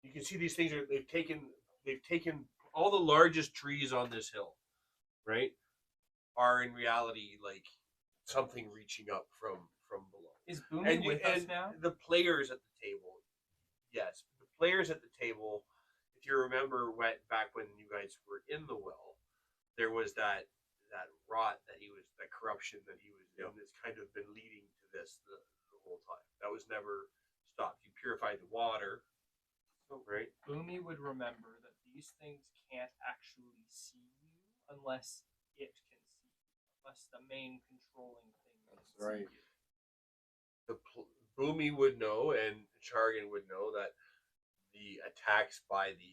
You can see these things they've taken all the largest trees on this hill, right? Are in reality like something reaching up from below. Is Boomy with us now? The players at the table, yes, the players at the table. If you remember, back when you guys were in the well, there was that rot that he was, that corruption that he was in, that's kind of been leading to this the whole time. That was never stopped. You purified the water, So right? Boomy would remember that these things can't actually see you unless it can see you, unless the main controlling thing can That's right. see you. Boomy would know, and Chargan would know that the attacks by the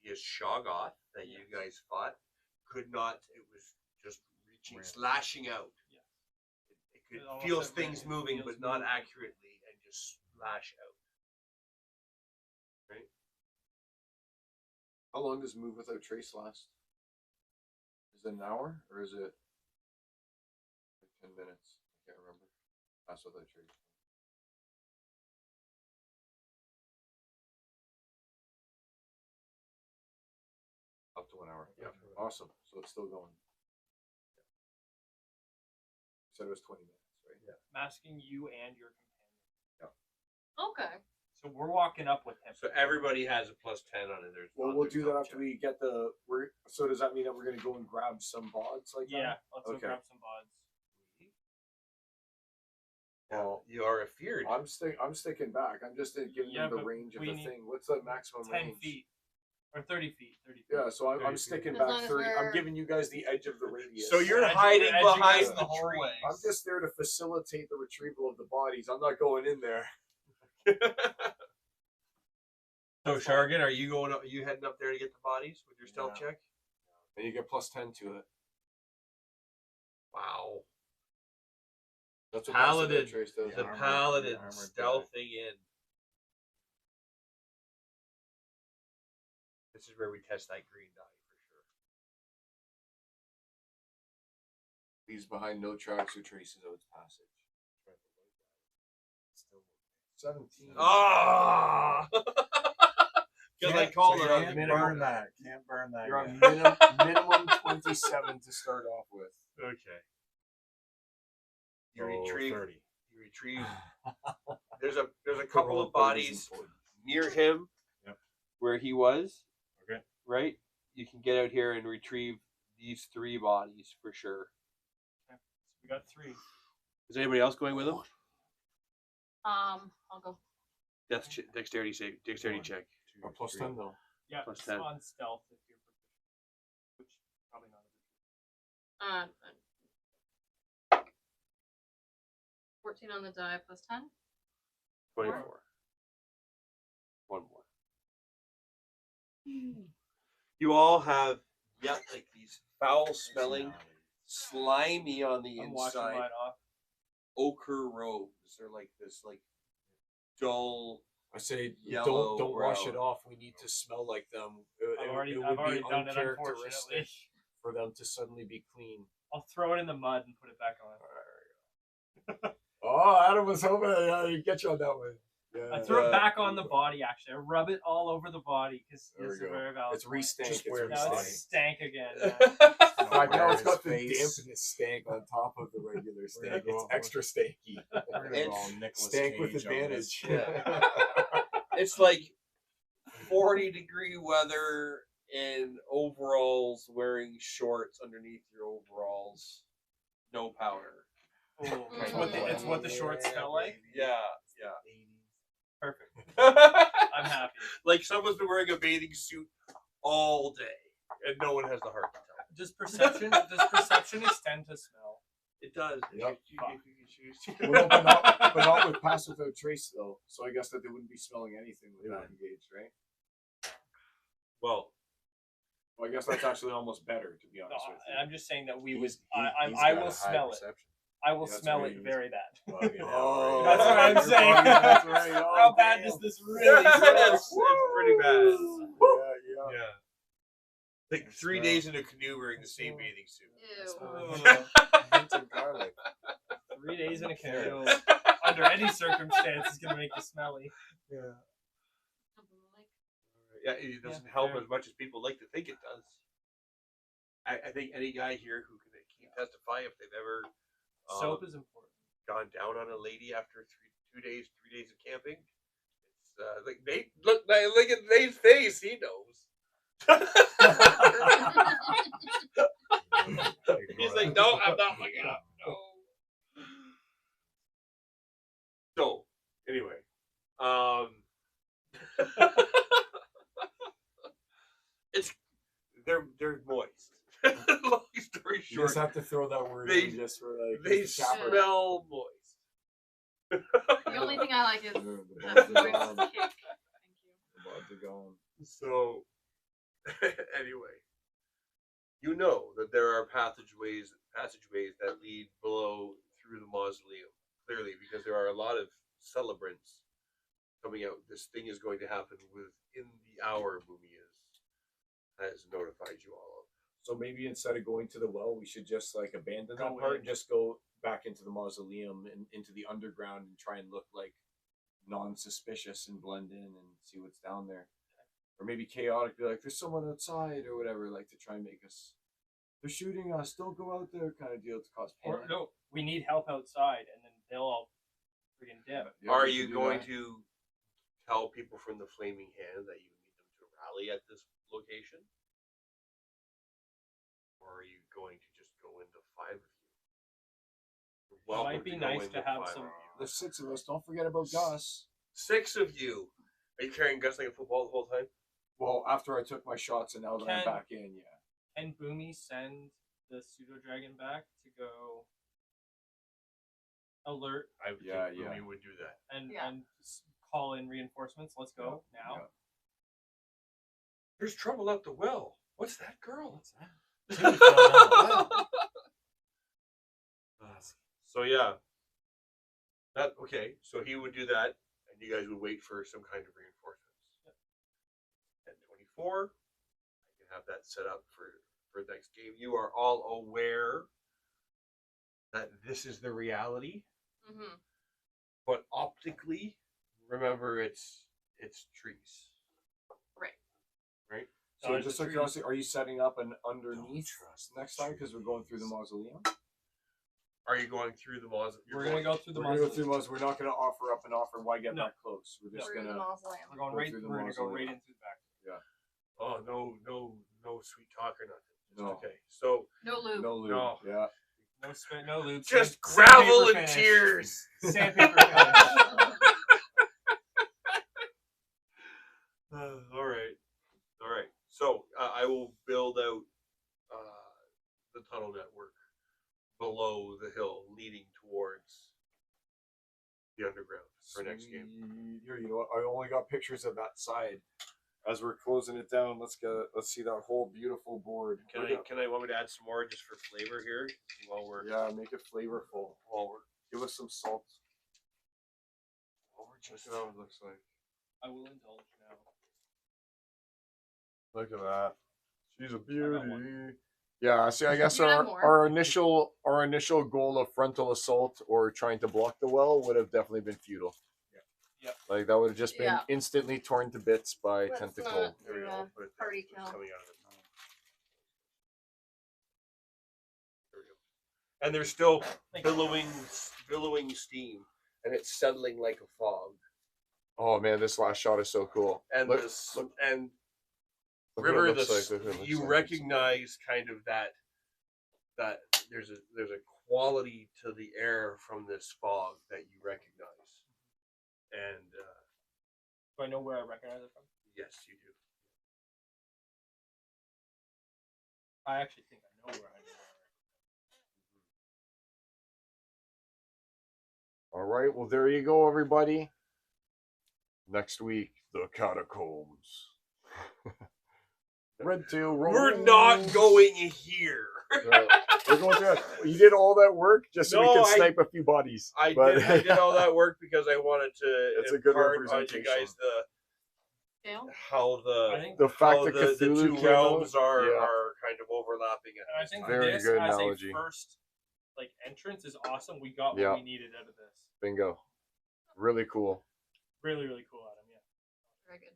previous Shoggoth that you guys fought could not. It was just reaching, slashing out. Yeah. It could It almost feels like things it moving, feels but not moving. accurately, and just slash out. Right? How long does Move Without Trace last? Is it an hour or is it like 10 minutes? I can't remember. Pass Without Trace. Up to 1 hour. Yeah. Awesome. So it's still going. You said it was 20 minutes, right? Yeah. Masking you and your companion. Okay. So we're walking up with him. So everybody has a +10 on it. There's Well, we'll do that after we get the. So does that mean that we're gonna go and grab some bods like Yeah, that? let's go Okay. grab some bods. Well, you are afeared. I'm sticking back. I'm just giving Yeah, them the but range of we the need thing. What's the maximum 10 range? feet. Or 30 feet. 30 feet. Yeah, so I'm 30 feet. sticking As long back as 30. I'm we're- giving you guys the edge of the radius. So you're Edge- hiding edge behind against the the hallway. trees. I'm just there to facilitate the retrieval of the bodies. I'm not going in there. So Shargan, are you going up? Are you heading up there to get the bodies with your stealth Yeah. check? And you get +10 to it. Wow. That's what Paladin. Passive Trace does. The armor- paladin the armored stealthing in. This is where we test that green die for sure. Leaves behind no tracks or traces of its passage. Still 17. Ah! Because I called it on the Can't minimum. burn that. Can't burn that. You're on yet. minimum 27 to start off with. Okay. You So retrieve. 30. You retrieve. There's a couple of bodies near him, Yep. where he was. Okay. Right. You can get out here and retrieve these 3 bodies for sure. Okay. So we got 3. Is anybody else going with him? I'll go. Dexterity save. Dexterity check. Or +10 though. Yeah, Plus it's 10. on stealth if you're proficient. Which probably not. 14 on the die plus 10. 24. One more. You all have like these foul-smelling, slimy on the I'm washing inside mine off. ochre robes. They're like this, like dull. I say Yellow don't wash brown. it off. We need to smell like them. I've It already would be done it, unfortunately. uncharacteristic for them to suddenly be clean. I'll throw it in the mud and put it back on. Oh, Adam was hoping I'd get you on that one. I Yeah. threw it back on the body, actually. I rub it all over the body because There it's we a go. very valid It's point. re-stank. Just It's wear Now re-stank. it's stank again. Yeah. Right now it's got the Wear his face. dampness stank on top of the regular stank. go It's up extra stanky. We're gonna go all Nicolas Stank with Cage on advantage. this. Yeah. It's like 40-degree weather in overalls, wearing shorts underneath your overalls, no powder. Oh, it's what the shorts smell like. Yeah. Perfect. I'm I'm happy. Like someone's been wearing a bathing suit all day, and no one has the heart to tell. Does perception extend to smell? It does. Yep. If you choose to. Well, but not with Pass Without Trace though. So I guess that they wouldn't be smelling anything with that engaged, right? Well, Well, I guess that's actually almost better, to be No, honest with you. I'm just saying that we would. He's I got will a high smell it. perception. I will That's smell right. it very bad. Bugging out, Oh, right? That's what I'm you're saying. bugging, that's right. Oh, How bad damn. does this really smell? it's pretty bad. Yeah. Yeah. Like 3 days in a canoe wearing the same bathing suit. Ew. Hint of garlic. 3 days in a canoe, under any circumstance, is going to make you smelly. Yeah, it doesn't help as much as people like to think it does. I think any guy here who can testify if they've ever Soap is important. gone down on a lady after 3 days of camping. It's like Nate. Look at Nate's face. He knows. Ignore like, no, I'm not looking up. No. So, anyway, it's they're moist. Long story You short, just have to throw that word They- in just for like they just the capper. smell moist. The only thing I like is The the buds are Swiss gone. kick. Thank you. The buds are gone. So, anyway, you know that there are passageways that lead below through the mausoleum, clearly, because there are a lot of celebrants coming out. This thing is going to happen within the hour, Boomy has notified you all of. So maybe instead of going to the well, we should just like abandon that Go part in. and just go back into the mausoleum and into the underground and try and look like non-suspicious and blend in and see what's down there. Or maybe chaotic, be like, there's someone outside or whatever, like to try and make us. They're shooting us. Don't go out there, kind of deal to cause Or panic. no, we need help outside, and then they'll all freaking dip. Yeah, Are we you can do going that. to tell people from the Flaming Hand that you need them to rally at this location? Or are you going to just go into 5 of you? You're welcome Might be to go nice into to have 5 some- of you. There's 6 of us. Don't forget about Gus. 6 of you. Are you carrying Gus like a football the whole time? Well, after I took my shots and now that I'm Can- back in, yeah. And Boomy send the pseudo dragon back to go alert I would Yeah, think yeah. Boomy would do that. and Yeah. and call in reinforcements. Let's go now. Yeah. There's trouble at the well. What's that girl? What's that? So yeah. That okay. So he would do that, and you guys would wait for some kind of reinforcements. At 24, I can have that set up for next game. You are all aware that this is the reality, Mm-hmm. but optically, remember it's trees. Right. Right. So Dodge just the out of trees. curiosity, are you setting up an underneath trust next the time because we're going through the trees. mausoleum? Are you going through the mausoleum? We're gonna go through the We're gonna go mausoleum. through the mausoleum. We're not gonna offer up an offer. Why get No. that close? We're just Through the gonna. mausoleum. We're going Go right. through the We're gonna go mausoleum. right into the back. Oh no sweet talk or nothing. Just No. okay. So No lube. No lube. No. Yeah. No spit. No lube. just sand- gravel sandpaper and finish. tears. Sandpaper finish. All right. So I will build out the tunnel network below the hill, leading towards the underground for next game. Sweet. Here, you know what? I only got pictures of that side. As we're closing it down, let's see that whole beautiful board. Can I want me to add some more just for flavor here while we're Yeah, make it flavorful. Give us some salt. just how it looks like. I will indulge now. Look at that. She's a got beauty. Yeah, see, I guess You have our more. initial goal of frontal assault or trying to block the well would have definitely been futile. Yeah. Like that would have just been Yeah. instantly torn to bits by Let's tentacle. not- There we go. Yeah, I'll put it there. party It's kill. coming out of it. There we go. And there's still Thank you. billowing steam, and it's settling like a fog. Oh man, this last shot is so cool. And Look- this and look what it River, looks this like, look what it looks you like. recognize kind of that there's a quality to the air from this fog that you recognize, and Do I know where I recognize it from? yes, you do. I actually think I know where I know. All right, well there you go, everybody. Next week, the catacombs. Red Tail Road. We're not going here. We're going to. You did all that work just so we No, can I- snipe a few bodies. I But- did all that work because I wanted to It's a good impart on you representation. guys Scale? how I think the fact how that the Cthulhu two came realms out, are yeah. kind of overlapping. At And I this think time. Very this good as analogy. a first entrance is awesome. We got Yeah. what we needed out of this. Bingo. Really cool. Really, really cool, Adam. Yeah. Very good.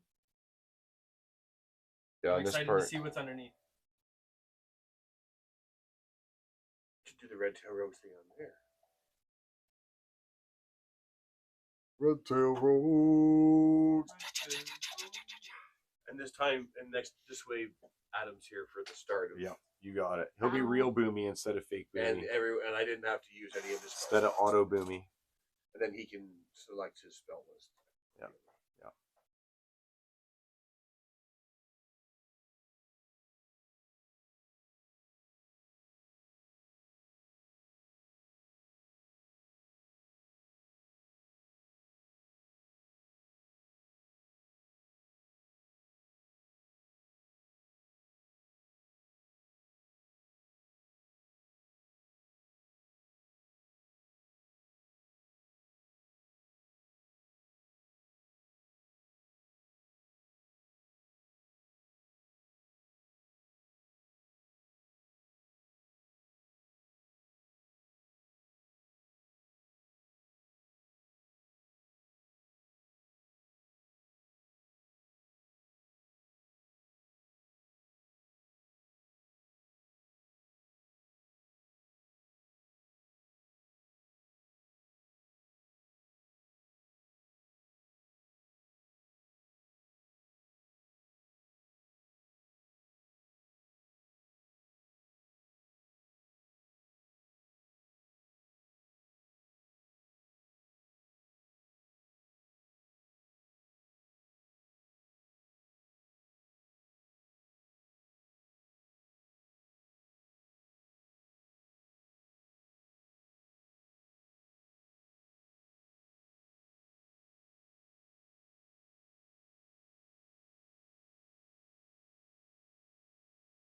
Yeah, I'm and this excited part. to see what's underneath. Should do the red tail rose thing on there. Red Tail Road. And this time, and this way, Adam's here for the start of. Yeah, you got it. He'll be real boomy instead of fake And boomy. and I didn't have to use any of this. Instead of auto boomy. And then he can select his spell list. Yeah.